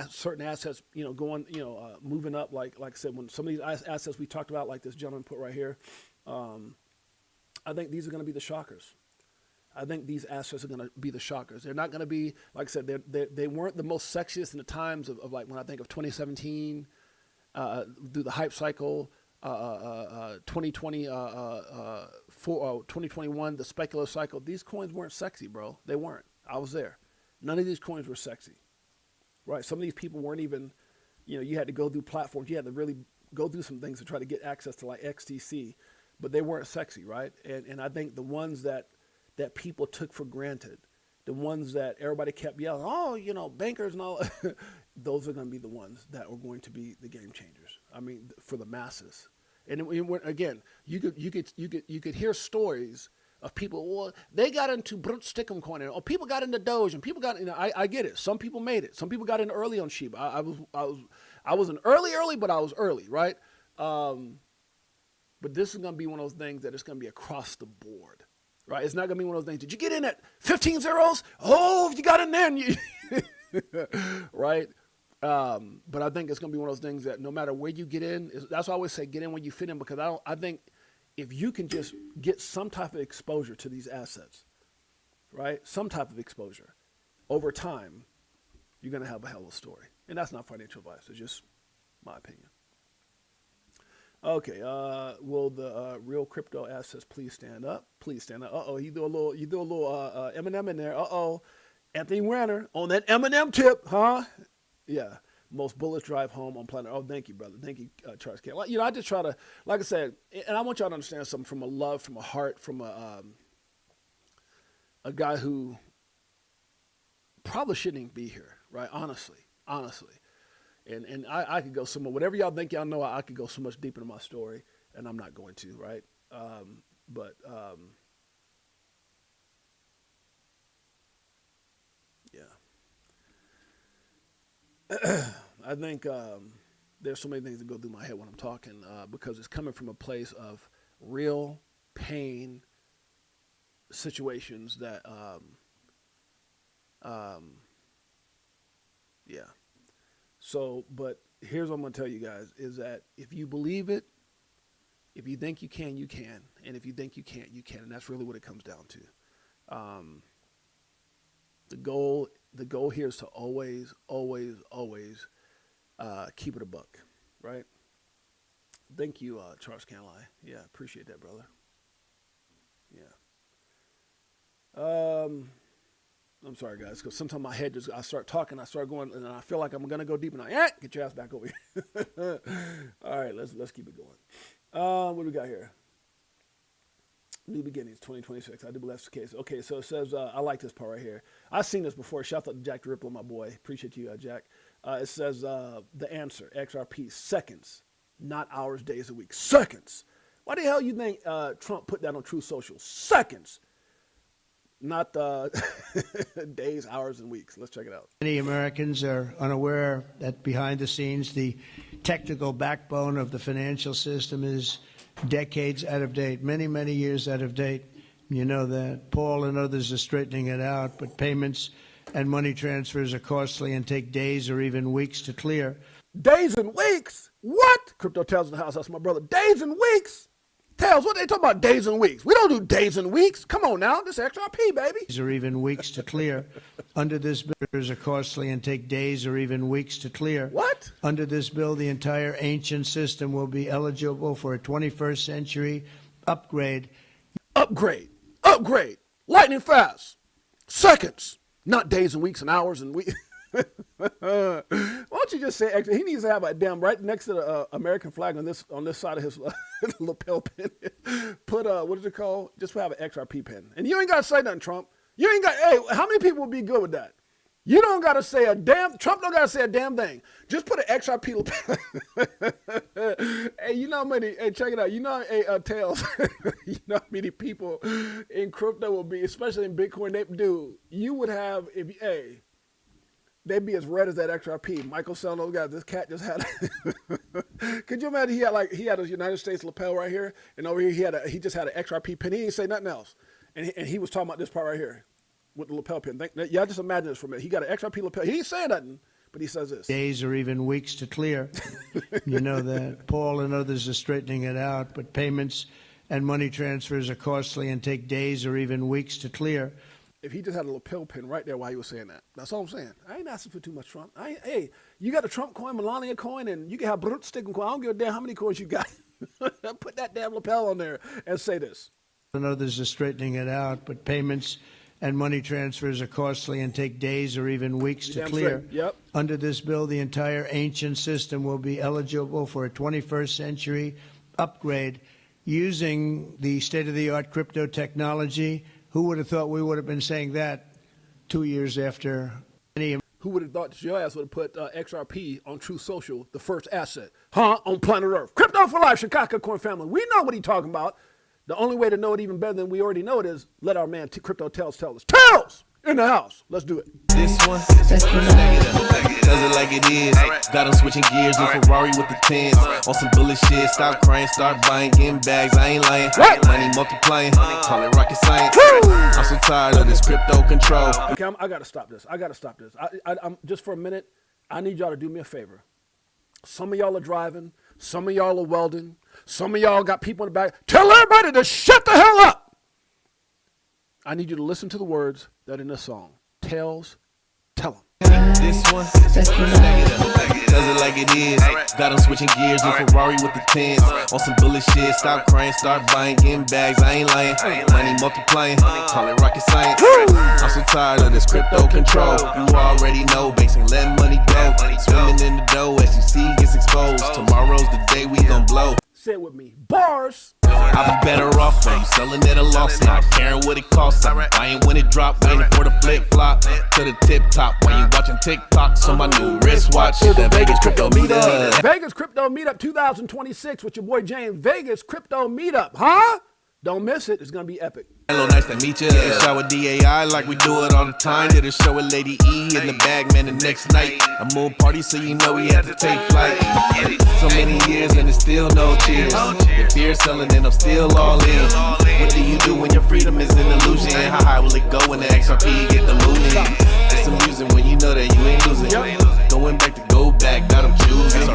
certain assets, moving up. Like I said, when some of these assets we talked about, like this gentleman put right here, I think these are going to be the shockers. I think these assets are going to be the shockers. They're not going to be, like I said, they weren't the most sexiest in the times of like when I think of 2017, through the hype cycle, 2020, 2021, the speculative cycle. These coins weren't sexy, bro. They weren't. I was there. None of these coins were sexy, right? Some of these people weren't even, you had to go through platforms. You had to really go through some things to try to get access to like XTC, but they weren't sexy, right? And I think the ones that people took for granted, the ones that everybody kept yelling, oh, bankers and all, those are going to be the ones that are going to be the game changers. I mean, for the masses. And again, you could hear stories of people. Well, they got into Brut Stickum coin, and people got into Doge, and people got. I get it. Some people made it. Some people got in early on Shiba. I wasn't early, but I was early, right? But this is going to be one of those things that it's going to be across the board. Right, it's not gonna be one of those things. Did you get in at 15 zeros? Oh, you got in there, and right? But I think it's gonna be one of those things that no matter where you get in, that's why I always say get in when you fit in, because I think if you can just get some type of exposure to these assets, right? Some type of exposure over time, you're gonna have a hell of a story. And that's not financial advice. It's just my opinion. Okay, will the real crypto assets please stand up? Please stand up. You do a little Eminem in there. Anthony Werner on that Eminem tip, huh? Yeah, most bullish drive home on planet. Oh, thank you, brother. Thank you, Charles K. I just try to, like I said, and I want y'all to understand something from a love, from a heart, from a guy who probably shouldn't even be here, right? Honestly. And I could go somewhere, whatever y'all think y'all know, I could go so much deeper into my story, and I'm not going to, right? Yeah. I think there's so many things that go through my head when I'm talking, because it's coming from a place of real pain situations that, yeah. So, but here's what I'm going to tell you guys, is that if you believe it, if you think you can, you can. And if you think you can't, you can. And that's really what it comes down to. The goal here is to always keep it a buck. right? Thank you, Charles Canley. Yeah, appreciate that, brother. Yeah. I'm sorry, guys, because sometimes my head I start talking, I start going, and I feel like I'm gonna go deep, and get your ass back over here. All right, let's keep it going. What do we got here? New beginnings, 2026. I do believe that's the case. Okay, so it says, I like this part right here. I've seen this before. Shout out to Jack the Ripple, my boy. Appreciate you, Jack. It says the answer, XRP, seconds, not hours, days, a week. Seconds. Why the hell you think Trump put that on Truth Social? Seconds. Not days, hours, and weeks. Let's check it out. Many Americans are unaware that behind the scenes, the technical backbone of the financial system is decades out of date, many, many years out of date. You know that. Paul and others are straightening it out, but payments and money transfers are costly and take days or even weeks to clear. Days and weeks? What? Crypto Tales in the house. That's my brother. Days and weeks? Tales, what they talking about days and weeks? We don't do days and weeks. Come on now. This XRP, baby. Days or even weeks to clear. Under this bill, are costly and take days or even weeks to clear. What? Under this bill, the entire ancient system will be eligible for a 21st century upgrade. Upgrade. Upgrade. Lightning fast. Seconds. Not days and weeks and hours and weeks. Why don't you just say extra? He needs to have a damn right next to the American flag on this side of his lapel pin. Put what is it called? Just have an XRP pin. And you ain't gotta say nothing, Trump. You ain't got. Hey, how many people would be good with that? You don't gotta say a damn. Trump don't gotta say a damn thing. Just put an XRP lapel. Hey, you know how many? Hey, check it out. You know, hey, Tails. You know how many people in crypto will be, especially in Bitcoin. They do. You would have if hey. They'd be as red as that XRP. Michael selling those guys. This cat just had. Could you imagine? He had a United States lapel right here, and over here he just had an XRP pin. He didn't say nothing else, and he was talking about this part right here with the lapel pin. Y'all just imagine this for a minute. He got an XRP lapel. He didn't say nothing, but he says this. Days or even weeks to clear. You know that. Paul and others are straightening it out, but payments and money transfers are costly and take days or even weeks to clear. If he just had a lapel pin right there while he was saying that. That's all I'm saying. I ain't asking for too much Trump. Hey, you got a Trump coin, Melania coin, and you can have Brut sticking coin. I don't give a damn how many coins you got. Put that damn lapel on there and say this. And others are straightening it out, but payments and money transfers are costly and take days or even weeks to clear. Yep. Under this bill, the entire ancient system will be eligible for a 21st century upgrade using the state-of-the-art crypto technology. Who would have thought we would have been saying that 2 years after any? Who would have thought that your ass would have put XRP on Truth Social, the first asset, on planet Earth? Crypto for life, Chicago Coin family. We know what he's talking about. The only way to know it even better than we already know it is let our man Crypto Tales tell us. Tales in the house. Let's do it. This one, does it like it is. Got him switching gears, new Ferrari with the tens. On some bullet shit, stop crying, start buying, getting bags. I ain't lying. Money multiplying, call it rocket science. I'm so tired of this crypto control. Okay, I gotta stop this. I'm just for a minute. I need y'all to do me a favor. Some of y'all are driving. Some of y'all are welding. Some of y'all got people in the back. Tell everybody to shut the hell up. I need you to listen to the words that are in this song. Tales, tell them. This one, does it like it is. Got him switching gears, new Ferrari with the tens. On some bullet shit, stop crying, start buying, getting bags. I ain't lying. Money multiplying, call it rocket science. I'm so tired of this crypto control. You already know, banks ain't letting money go. Swimming in the dough, SEC gets exposed. Tomorrow's the day we gon' blow. Say it with me. Bars. I'll be better off when you selling at a loss, not caring what it costs. I'm buying when it drop, waiting for the flip flop to the tip top. When you watching TikToks on my new wristwatch, the Vegas Crypto Meetup. Vegas Crypto Meetup 2026 with your boy James. Vegas Crypto Meetup, huh? Don't miss it. It's gonna be epic. Hello, nice to meet you. Shower DAI like we do it all the time. Did a show with Lady E in the bag, man, the next night. A moon party, so you know we had to take flight. So many years and it's still no cheers. If you're selling and I'm still all in. What do you do when your freedom is an illusion? How high will it go when the XRP get the moving? It's amusing when you know that you ain't losing. Going back to go back, got them choosing.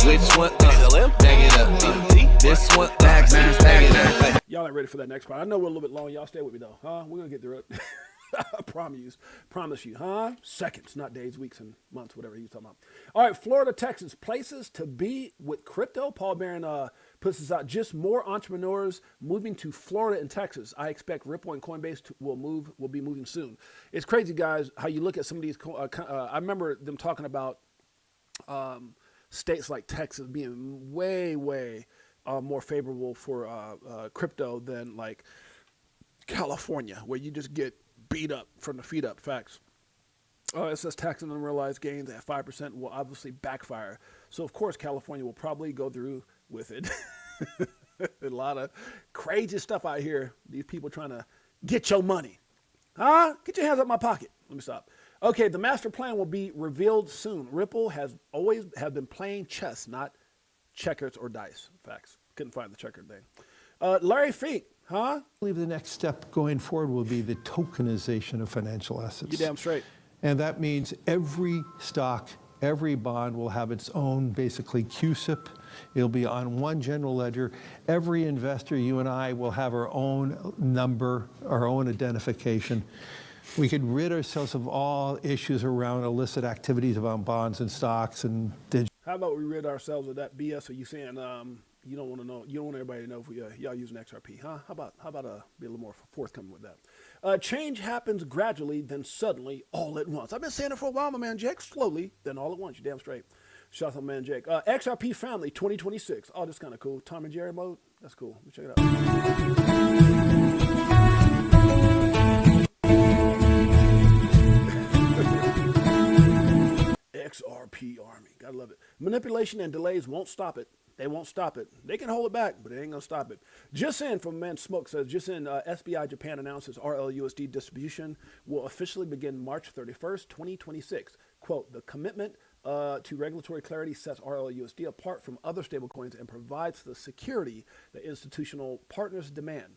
Which one? Bag it up. This one, bag it up. Y'all ain't ready for that next part. I know we're a little bit long. Y'all stay with me though, huh? We're gonna get through it. I promise you, huh? Seconds, not days, weeks, and months, whatever he's talking about. All right, Florida, Texas, places to be with crypto. Paul Barron puts this out. Just more entrepreneurs moving to Florida and Texas. I expect Ripple and Coinbase will be moving soon. It's crazy, guys, how you look at some of these. I remember them talking about states like Texas being way more favorable for crypto than like California, where you just get beat up from the feet up. Facts. It says tax and unrealized gains at 5% will obviously backfire. So, of course, California will probably go through with it. A lot of crazy stuff out here. These people trying to get your money. Huh? Get your hands up my pocket. Let me stop. Okay, the master plan will be revealed soon. Ripple has always been playing chess, not checkers or dice. Facts. Couldn't find the checker thing. Larry Fink, huh? I believe the next step going forward will be the tokenization of financial assets. You damn straight. And that means every stock, every bond will have its own, basically, CUSIP. It'll be on one general ledger. Every investor, you and I, will have our own number, our own identification. We could rid ourselves of all issues around illicit activities around bonds and stocks and digital. How about we rid ourselves of that BS? Are you saying you don't want to know? You don't want everybody to know if y'all using XRP, huh? How about be a little more forthcoming with that? Change happens gradually, then suddenly, all at once. I've been saying it for a while, my man Jake. Slowly, then all at once. You damn straight. Shout out to my man Jake. XRP family 2026. Oh, this kind of cool. Tom and Jerry mode. That's cool. Let me check it out. XRP Army. Gotta love it. Manipulation and delays won't stop it. They won't stop it. They can hold it back, but they ain't gonna stop it. Just in, from Man Smoke says, just in, SBI Japan announces RLUSD distribution will officially begin March 31st, 2026. Quote, the commitment to regulatory clarity sets RLUSD apart from other stablecoins and provides the security that institutional partners demand.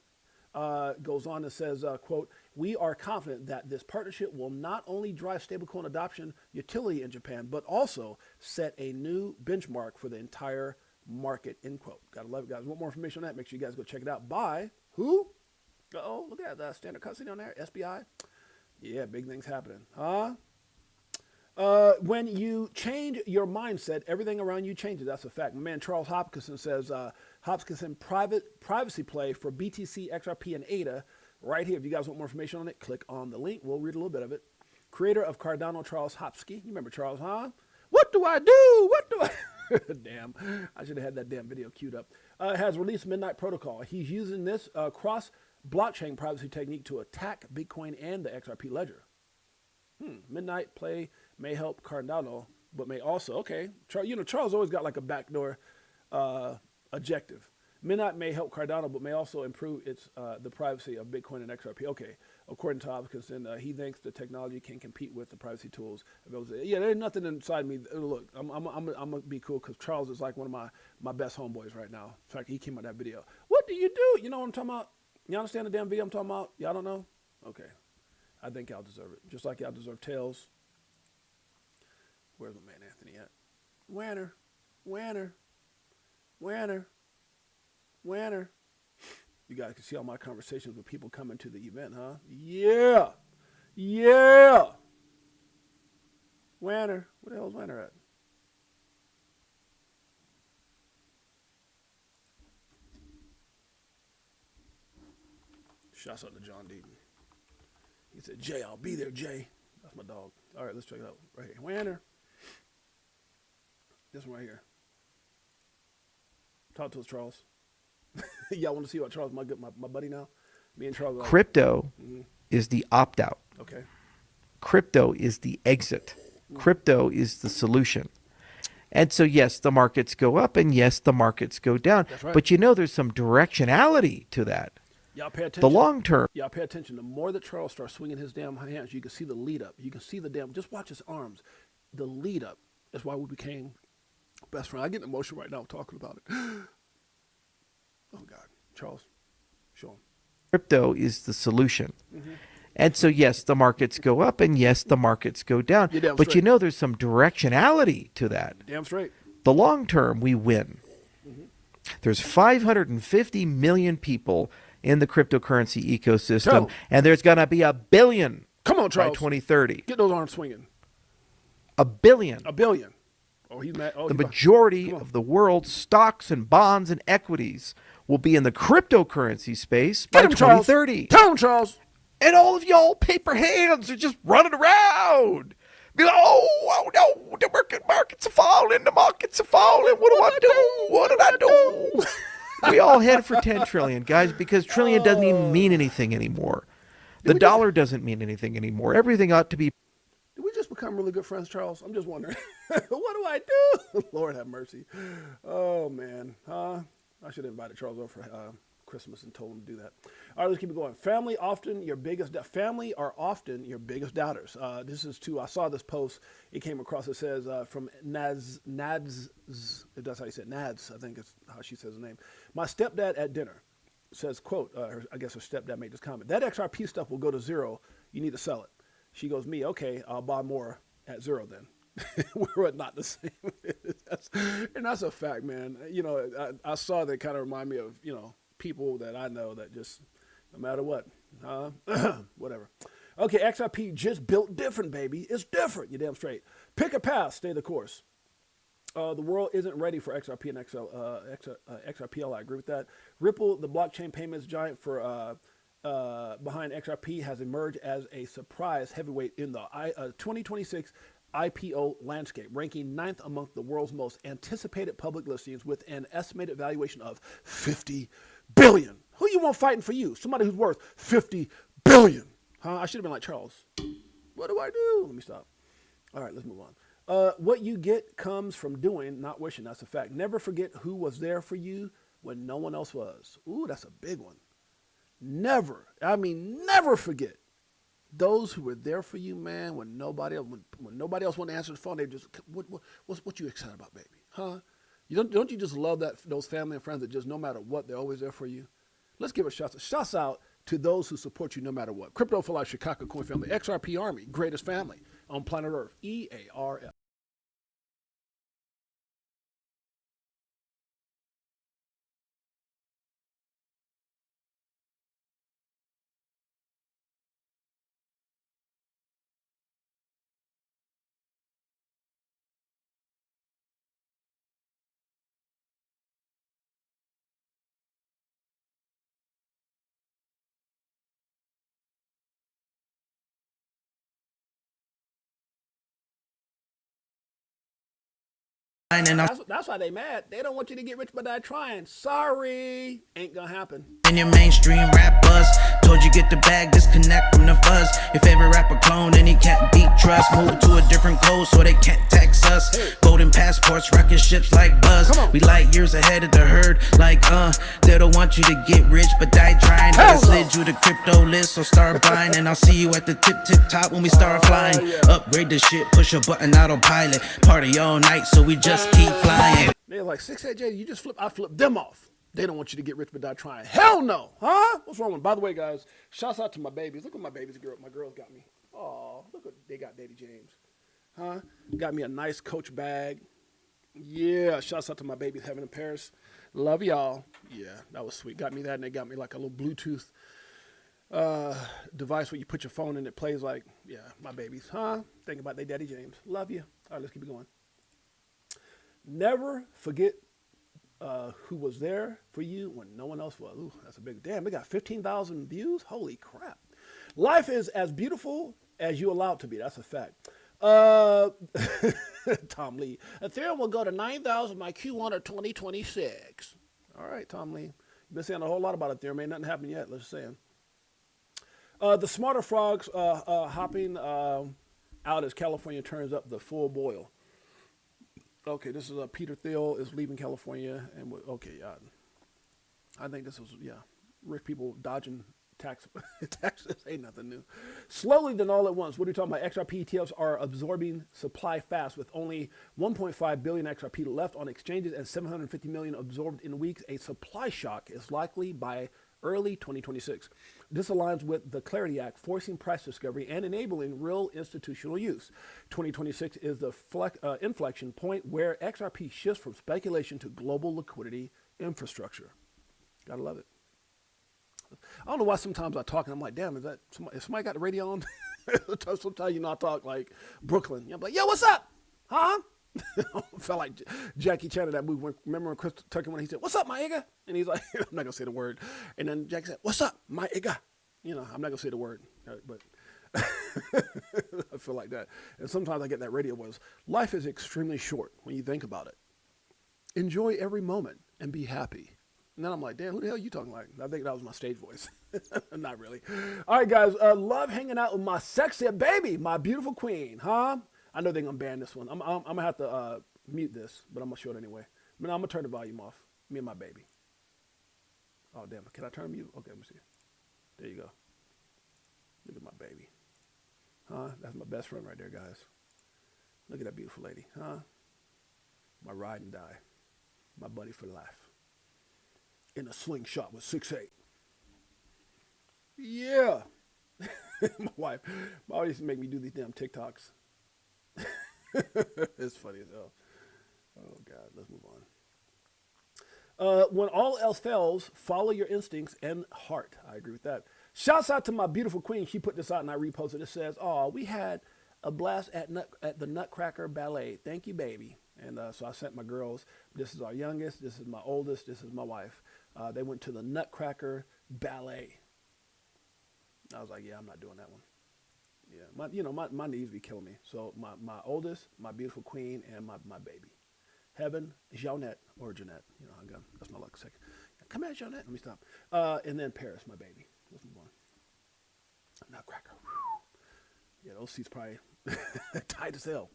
Goes on and says, quote, we are confident that this partnership will not only drive stablecoin adoption utility in Japan, but also set a new benchmark for the entire market, end quote. Gotta love it, guys. Want more information on that? Make sure you guys go check it out. By who? Uh-oh, look at that standard custody on there, SBI. Yeah, big things happening. Huh? When you change your mindset, everything around you changes. That's a fact. My man Charles Hopkinson says, Hopkinson privacy play for BTC, XRP, and ADA. Right here. If you guys want more information on it, click on the link. We'll read a little bit of it. Creator of Cardano, Charles Hopsky. You remember Charles, huh? What do I do? What do I... Damn, I should have had that damn video queued up. Has released Midnight Protocol. He's using this cross-blockchain privacy technique to attack Bitcoin and the XRP ledger. Midnight play may help Cardano, but may also, okay. Charles always got like a backdoor objective. Midnight may help Cardano, but may also improve the privacy of Bitcoin and XRP. Okay, according to Hopkinson, he thinks the technology can compete with the privacy tools. Yeah, there's nothing inside me. Look, I'm gonna be cool because Charles is like one of my best homeboys right now. In fact, he came out that video. What do you do? You know what I'm talking about? You understand the damn video I'm talking about? Y'all don't know? Okay, I think y'all deserve it. Just like y'all deserve tails. Where's my man Anthony at? Winner. You guys can see all my conversations with people coming to the event, huh? Yeah. Winner. Where the hell's Winner at? Shouts out to John Deaton. He said, Jay, I'll be there, Jay. That's my dog. All right, let's check it out. Right here. Winner. This one right here. Talk to us, Charles. Y'all want to see what Charles, my buddy now? Me and Charles. Crypto is the opt-out. Okay. Crypto is the exit. Crypto is the solution. And so, yes, the markets go up and yes, the markets go down. That's right. But there's some directionality to that. Y'all pay attention. The long term. Y'all pay attention. The more that Charles starts swinging his damn hands, you can see the lead up. You can see the damn, just watch his arms. The lead up. That's why we became best friends. I get emotional right now talking about it. Oh, God. Charles, show him. Crypto is the solution. And so, yes, the markets go up and yes, the markets go down. You're damn but straight. there's some directionality to that. Damn straight. The long term, we win. There's 550 million people in the cryptocurrency ecosystem, Tell. and there's going to be 1 billion Come on, by Charles. 2030. Get those arms swinging. 1 billion. $1 billion. Oh, he's mad. Oh, The he's majority Come on. of the world's stocks and bonds and equities will be in the cryptocurrency space by Get him, Charles. 2030. Tell him, Charles. And all of y'all paper hands are just running around. Be like, oh no, the markets are falling, the markets are falling. What do I do? What did I do? We all head for 10 trillion, guys, because trillion doesn't even mean anything anymore. The dollar doesn't mean anything anymore. Everything ought to be. Did we just become really good friends, Charles? I'm just wondering. What do I do? Lord have mercy. Oh, man. I should have invited Charles over for Christmas and told him to do that. All right, let's keep it going. Family are often your biggest doubters. This is I saw this post. It came across. It says from Nads. That's how you say it. Nads, I think is how she says the name. My stepdad at dinner says, quote, I guess her stepdad made this comment. That XRP stuff will go to zero. You need to sell it. She goes, me, okay, I'll buy more at zero then. We're not the same. And that's a fact, man. You know, I saw that kind of remind me of, you know, people that I know that just, no matter what, whatever. Okay, XRP just built different, baby. It's different. You're damn straight. Pick a path. Stay the course. The world isn't ready for XRP and XRPL. I agree with that. Ripple, the blockchain payments giant for behind XRP, has emerged as a surprise heavyweight in the 2026 IPO landscape, ranking 9th among the world's most anticipated public listings with an estimated valuation of $50 billion. Who you want fighting for you? Somebody who's worth $50 billion. Huh? I should have been like, Charles, what do I do? Let me stop. All right, let's move on. What you get comes from doing, not wishing. That's a fact. Never forget who was there for you when no one else was. Ooh, that's a big one. Never forget those who were there for you, man, when nobody else wanted to answer the phone. They just, what you excited about, baby? Huh? Don't you just love those family and friends that just no matter what, they're always there for you? Let's give a shout out to those who support you no matter what. Crypto for Life, Chicago Coin Family, XRP Army, greatest family on planet Earth, EARF. That's why they mad. They don't want you to get rich by die trying. Sorry. Ain't gonna happen. In your mainstream rap buzz, told you get the bag, disconnect from the fuzz. Your favorite rapper clone and he can't beat trust. Move to a different code so they can't text us. Golden passports, rocket ships like Buzz. We light years ahead of the herd, like they don't want you to get rich but die trying. I slid you the crypto list, so start buying, and I'll see you at the tip top when we start flying. Upgrade the shit, push a button autopilot. Party all night, so we just keep flying. They're like, 6AJ, you just I flipped them off. They don't want you to get rich but die trying. Hell no. Huh? What's wrong with them? By the way, guys, shouts out to my babies. Look what my babies my girls got me. Oh, look what they got Daddy James. Huh? Got me a nice Coach bag. Yeah, shouts out to my babies, Heaven and Paris. Love y'all. Yeah, that was sweet. Got me that, and they got me like a little Bluetooth device where you put your phone in, it plays like, yeah, my babies. Huh? Think about they Daddy James. Love you. All right, let's keep it going. Never forget who was there for you when no one else was. Ooh, that's a big, damn, they got 15,000 views? Holy crap. Life is as beautiful as you allow it to be. That's a fact. Tom Lee. Ethereum will go to 9,000 by Q1 of 2026. All right, Tom Lee. You've been saying a whole lot about Ethereum. Ain't nothing happened yet. Let's say. The smarter frogs hopping out as California turns up the full boil. Okay, this is Peter Thiel is leaving California, and okay, I think this was rich people dodging taxes ain't nothing new. Slowly than all at once. What are you talking about? XRP ETFs are absorbing supply fast, with only 1.5 billion XRP left on exchanges and 750 million absorbed in weeks. A supply shock is likely by early 2026. This aligns with the Clarity Act, forcing price discovery and enabling real institutional use. 2026 is the inflection point where XRP shifts from speculation to global liquidity infrastructure. Gotta love it. I don't know why sometimes I talk and I'm like, damn, is somebody got the radio on? Sometimes, I talk like Brooklyn. I'm like, yo, what's up? Huh? I felt like Jackie Chan in that movie. Remember when Chris Tucker, when he said, what's up, my nigga? And he's like, I'm not going to say the word. And then Jackie said, what's up, my nigga? I'm not going to say the word, but I feel like that. And sometimes I get that radio voice. Life is extremely short when you think about it. Enjoy every moment and be happy. And then I'm like, damn, who the hell are you talking like? I think that was my stage voice. Not really. All right, guys. Love hanging out with my sexy baby, my beautiful queen, huh? I know they're going to ban this one. I'm going to have to mute this, but I'm going to show it anyway. I'm going to turn the volume off. Me and my baby. Oh, damn. Can I turn mute? Okay, let me see. There you go. Look at my baby. Huh? That's my best friend right there, guys. Look at that beautiful lady, huh? My ride and die. My buddy for life. In a slingshot with 6'8". Yeah. My wife always used to make me do these damn TikToks. It's funny as hell. Oh, God. Let's move on. When all else fails, follow your instincts and heart. I agree with that. Shouts out to my beautiful queen. She put this out and I reposted. It says, oh, we had a blast at the Nutcracker Ballet. Thank you, baby. And so I sent my girls. This is our youngest. This is my oldest. This is my wife. They went to the Nutcracker Ballet. I was like, yeah, I'm not doing that one. Yeah, my knees be killing me. So my oldest, my beautiful queen, and my baby. Heaven, Jeanette, or Jeanette. That's my luck second. Come here, Jeanette. Let me stop. And then Paris, my baby. Let's move on. Nutcracker. Whew. Yeah, those seats probably tight as hell.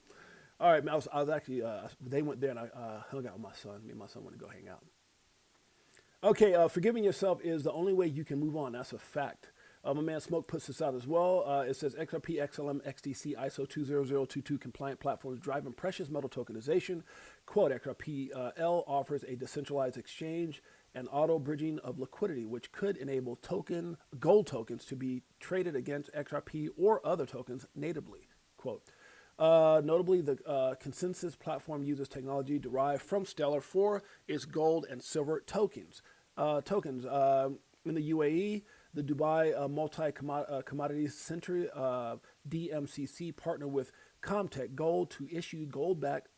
All right, man, I was actually, they went there and I hung out with my son. Me and my son went to go hang out. Okay, forgiving yourself is the only way you can move on. That's a fact. My man Smoke puts this out as well. It says XRP, XLM, XDC, ISO 20022 compliant platforms driving precious metal tokenization. Quote, XRPL offers a decentralized exchange and auto bridging of liquidity, which could enable gold tokens to be traded against XRP or other tokens natively. Quote, notably, the consensus platform uses technology derived from Stellar for its gold and silver tokens. In the UAE, the Dubai Multi-Commodities Center, DMCC, partnered with Comtech Gold to issue gold-backed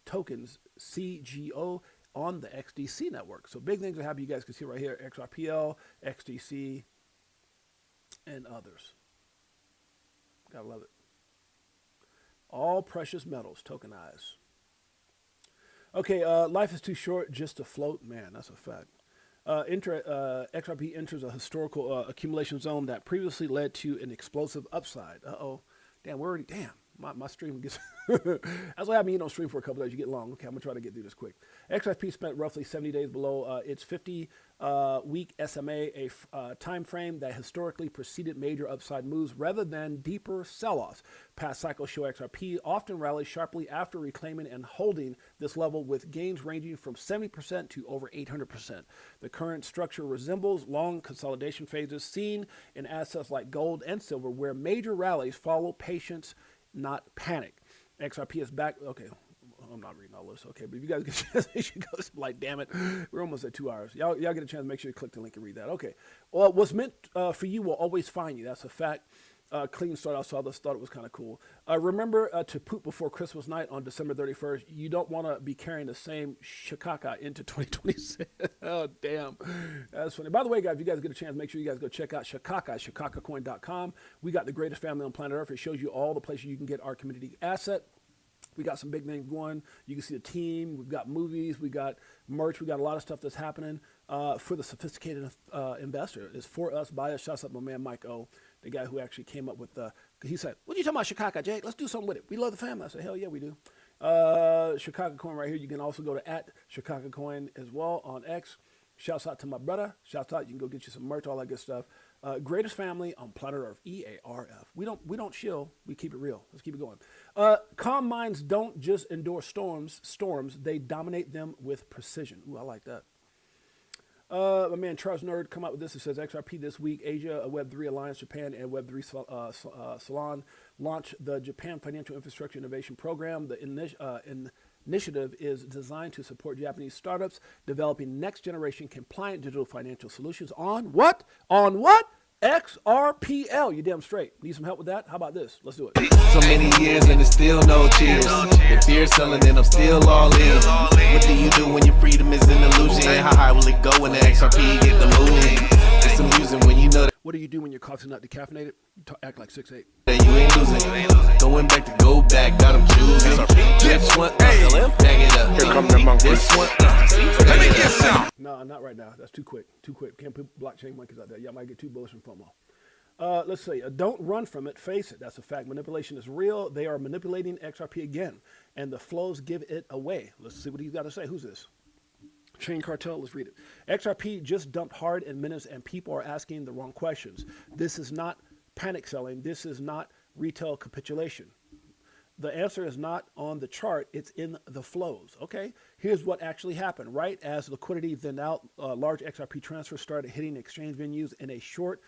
tokens, CGO, on the XDC network. So big things are happening. You guys can see right here, XRPL, XDC, and others. Gotta love it. All precious metals tokenized. Okay, life is too short just to float. Man, that's a fact. XRP enters a historical accumulation zone that previously led to an explosive upside. Damn, my stream gets... That's what happened. You don't stream for a couple days. You get long. Okay, I'm going to try to get through this quick. XRP spent roughly 70 days below its 50-week SMA, a time frame that historically preceded major upside moves rather than deeper sell-offs. Past cycles show XRP often rallies sharply after reclaiming and holding this level, with gains ranging from 70% to over 800%. The current structure resembles long consolidation phases seen in assets like gold and silver, where major rallies follow patience, not panic. XRP is back. Okay, I'm not reading all this. Okay, but if you guys get a chance, you should go. Like, damn it, we're almost at 2 hours. Y'all get a chance. Make sure you click the link and read that. Okay. Well, what's meant for you will always find you. That's a fact. Clean start. I saw this. Thought it was kind of cool. Remember to poop before Christmas night on December 31st. You don't want to be carrying the same shikaka into 2026. Oh, damn. That's funny. By the way, guys, if you guys get a chance, make sure you guys go check out Shikaka, shikakacoin.com. We got the greatest family on planet Earth. It shows you all the places you can get our community asset. We got some big things going. You can see the team. We've got movies. We got merch. We got a lot of stuff that's happening for the sophisticated investor. It's for us, by us. Shouts out my man Mike O, the guy who actually came up with he said, what are you talking about, Shikaka, Jake? Let's do something with it. We love the family. I said, hell yeah, we do. Shikaka Coin right here. You can also go to @Shikaka Coin as well on X. Shouts out to my brother. Shouts out. You can go get you some merch, all that good stuff. Greatest family on planet Earth, EARF. We don't chill. We keep it real. Let's keep it going. Calm minds don't just endure storms. They dominate them with precision. Ooh, I like that. My man Charles Nerd come out with this. It says XRP this week. Asia, Web3 Alliance, Japan, and Web3 Salon launched the Japan Financial Infrastructure Innovation Program. The initiative is designed to support Japanese startups developing next-generation compliant digital financial solutions on what? On what? XRPL. You damn straight. Need some help with that? How about this? Let's do it. So many years and there's still no cheers. If fear's selling, then I'm still all in. What do you do when your freedom is an illusion? How high will it go when the XRP get the moving? It's amusing when you know that What do you do when your coffee's not decaffeinated? You act like 6'8". you ain't losing. Going back to go back, got them choosing. This one, bag it up. Here come the monkeys. This one, Let me get some. No, not right now. That's too quick. Too quick. Can't put blockchain monkeys out there. Y'all might get too bullish from FOMO. Let's see. Don't run from it. Face it. That's a fact. Manipulation is real. They are manipulating XRP again, and the flows give it away. Let's see what he's got to say. Who's this? Chain Cartel. Let's read it. XRP just dumped hard in minutes, and people are asking the wrong questions. This is not panic selling. This is not retail capitulation. The answer is not on the chart. It's in the flows. Okay, here's what actually happened. Right as liquidity thinned out, large XRP transfers started hitting exchange venues in a short,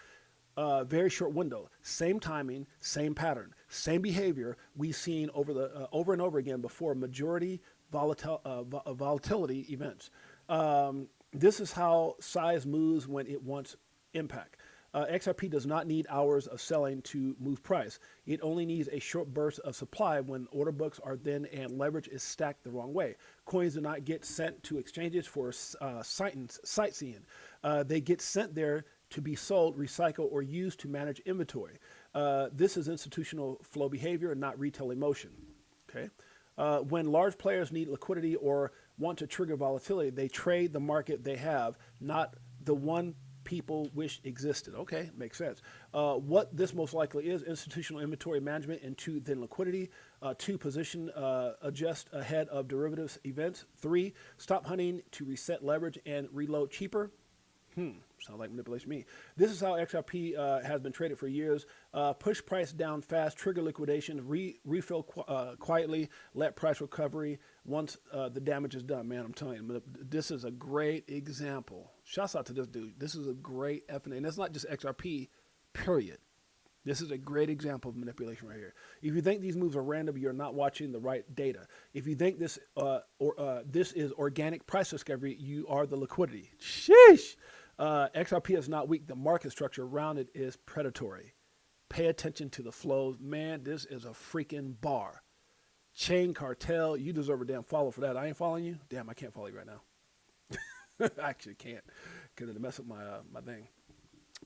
very short window. Same timing, same pattern, same behavior we've seen over and over again before majority volatility events. This is how size moves when it wants impact. XRP does not need hours of selling to move price. It only needs a short burst of supply when order books are thin and leverage is stacked the wrong way. Coins do not get sent to exchanges for sightseeing. They get sent there to be sold, recycled, or used to manage inventory. This is institutional flow behavior and not retail emotion. Okay. When large players need liquidity or want to trigger volatility, they trade the market they have, not the one people wish existed. Okay, makes sense. What this most likely is institutional inventory management and then liquidity. 2, position adjust ahead of derivatives events. 3, stop hunting to reset leverage and reload cheaper. Sounds like manipulation to me. This is how XRP has been traded for years. Push price down fast, trigger liquidation, refill quietly, let price recovery once the damage is done. Man, I'm telling you, this is a great example. Shouts out to this dude. This is a great FNA. And that's not just XRP, period. This is a great example of manipulation right here. If you think these moves are random, you're not watching the right data. If you think this this is organic price discovery, you are the liquidity. Sheesh. XRP is not weak. The market structure around it is predatory. Pay attention to the flows. Man, this is a freaking bar. Chain Cartel, you deserve a damn follow for that. I ain't following you. Damn, I can't follow you right now. I actually can't because it'll mess up my thing.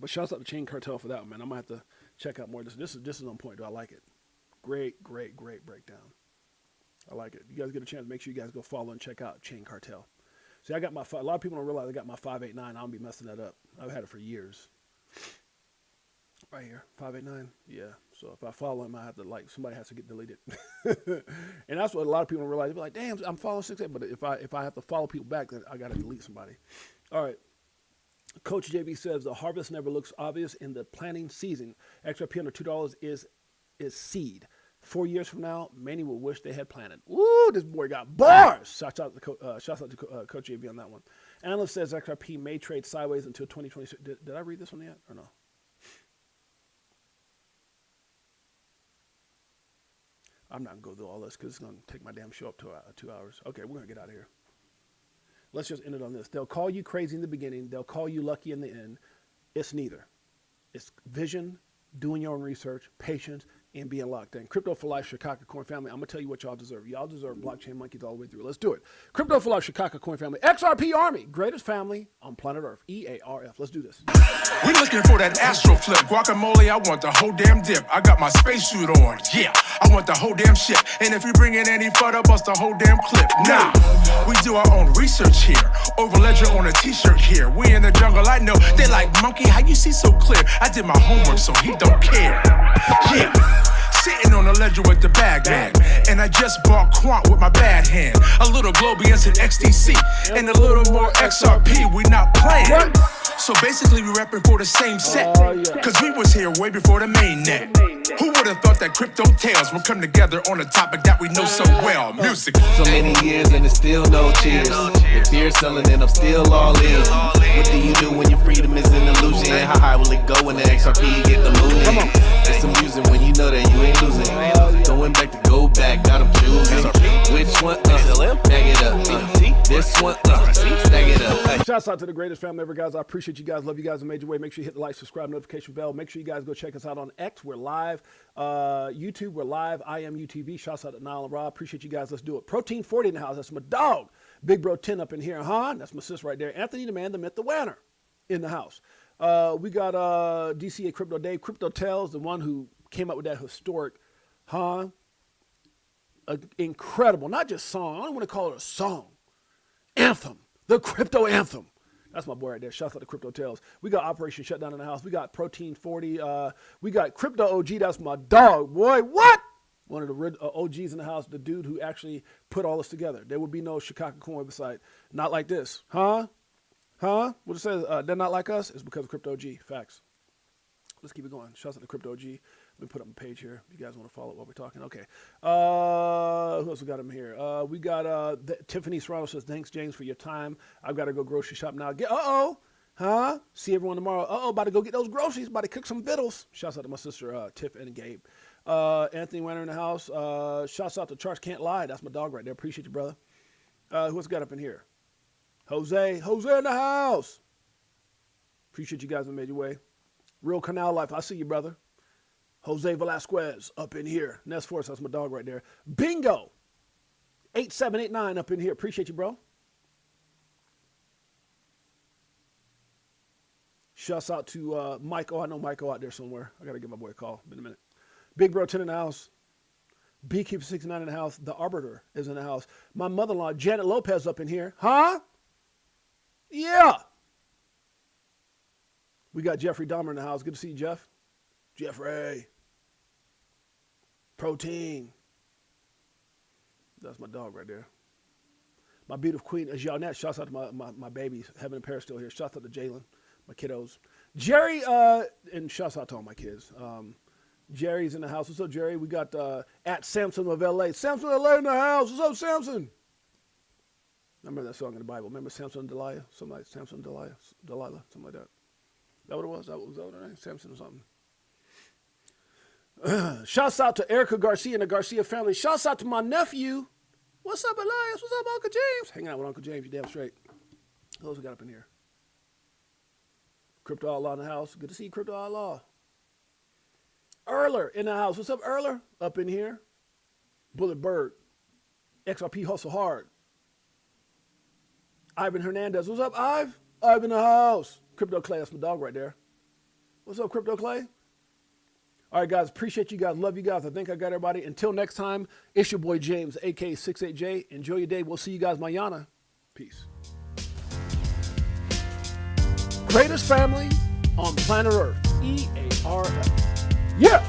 But shouts out to Chain Cartel for that one, man. I might have to check out more. This is on point. Do I like it? Great breakdown. I like it. You guys get a chance, make sure you guys go follow and check out Chain Cartel. See, I got a lot of people don't realize I got my 589. I don't be messing that up. I've had it for years. Right here, 589. Yeah. So if I follow him, I have to somebody has to get deleted. And that's what a lot of people don't realize. They're like, damn, I'm following 6'8", but if I have to follow people back, then I got to delete somebody. All right. Coach JB says the harvest never looks obvious in the planting season. XRP under $2 is seed. 4 years from now, many will wish they had planted. Woo, this boy got bars. Shouts out to Coach JB on that one. Analyst says XRP may trade sideways until 2026. Did I read this one yet or no? I'm not going to go through all this because it's going to take my damn show up to 2 hours. Okay, we're going to get out of here. Let's just end it on this. They'll call you crazy in the beginning. They'll call you lucky in the end. It's neither. It's vision, doing your own research, patience, and being locked in. Crypto for Life, Chicago Coin Family. I'm going to tell you what y'all deserve. Y'all deserve blockchain monkeys all the way through. Let's do it. Crypto for Life, Chicago Coin Family. XRP Army, greatest family on planet Earth. EARF. Let's do this. We looking for that astro flip. Guacamole, I want the whole damn dip. I got my spacesuit on. Yeah, I want the whole damn ship. And if you bring in any further, bust the whole damn clip. Nah, we do our own research here. Over ledger on a t-shirt here. We in the jungle, I know. They like, monkey, how you see so clear? I did my homework, so he don't care. Yeah. Sitting on the ledger with the bag man. And I just bought Quant with my bad hand. A little Globians and XTC. And a little more XRP, we not playing. So basically we repping for the same set. Cause we was here way before the main net. Who would have thought that crypto tales would come together on a topic that we know so well? Music. So many years and there's still no cheers. If fear's selling, then I'm still all in. What do you do when your freedom is an illusion? How high will it go when the XRP get the moving? It's amusing when you know that you ain't losing. Going back to go back, got them choosing. Which one? this one, stack it up. Hey. Shouts out to the greatest family ever, guys. I appreciate you guys. Love you guys in a major way. Make sure you hit the like, subscribe, notification bell. Make sure you guys go check us out on X. We're live. YouTube, we're live. I am UTV. Shouts out to Nile and Rob. Appreciate you guys. Let's do it. Protein 40 in the house. That's my dog. Big Bro 10 up in here. That's my sis right there. Anthony the Man, the Myth, the Winner in the house. We got DCA Crypto Dave. Crypto Tells, the one who came up with that historic, incredible, not just song. I don't want to call it a song. Anthem. The crypto anthem. That's my boy right there. Shouts out to Crypto Tales. We got Operation Shutdown in the house. We got Protein 40. We got Crypto OG. That's my dog, boy. What? One of the OGs in the house. The dude who actually put all this together. There would be no Chicago Coin website. Not like this. What it says? They're not like us. It's because of Crypto OG. Facts. Let's keep it going. Shouts out to Crypto OG. Let me put up a page here if you guys want to follow what we're talking. Okay. Who else we got in here? We got Tiffany Serrano says, thanks, James, for your time. I've got to go grocery shop now. See everyone tomorrow. About to go get those groceries. About to cook some vittles. Shouts out to my sister, Tiff and Gabe. Anthony Winter in the house. Shouts out to Charles Can't Lie. That's my dog right there. Appreciate you, brother. Who else got up in here? Jose in the house. Appreciate you guys who made your way. Real Canal Life. I see you, brother. Jose Velasquez up in here. Ness Force, that's my dog right there. Bingo. 8789 up in here. Appreciate you, bro. Shouts out to Mike. I know Michael out there somewhere. I got to give my boy a call. Been a minute. Big Bro 10 in the house. Beekeeper 69 in the house. The Arbiter is in the house. My mother-in-law, Janet Lopez, up in here. Yeah. We got Jeffrey Dahmer in the house. Good to see you, Jeff. Jeffrey. Protein. That's my dog right there. My beautiful queen is Jeanette. Shouts out to my babies. Heaven and Paris still here. Shouts out to Jalen, my kiddos. Jerry, and shouts out to all my kids. Jerry's in the house. What's up, Jerry? We got at Samson of LA. Samson of LA in the house. What's up, Samson? I remember that song in the Bible. Remember Samson and Delilah? Something like Samson and Delilah, something like that. Is that what it was? Was that what her name? Samson or something. Shouts out to Erica Garcia and the Garcia family. Shouts out to my nephew. What's up, Elias? What's up, Uncle James? Hanging out with Uncle James. You damn straight. Who else we got up in here? Crypto Outlaw in the house. Good to see you, Crypto Outlaw. Erler in the house. What's up, Erler? Up in here. Bullet Bird. XRP Hustle Hard. Ivan Hernandez. What's up, Ive? Ive in the house. Crypto Clay. That's my dog right there. What's up, Crypto Clay? All right, guys. Appreciate you guys. Love you guys. I think I got everybody. Until next time, it's your boy James, a.k.a. 68J. Enjoy your day. We'll see you guys mañana. Peace. Greatest family on planet Earth. EARF. Yeah.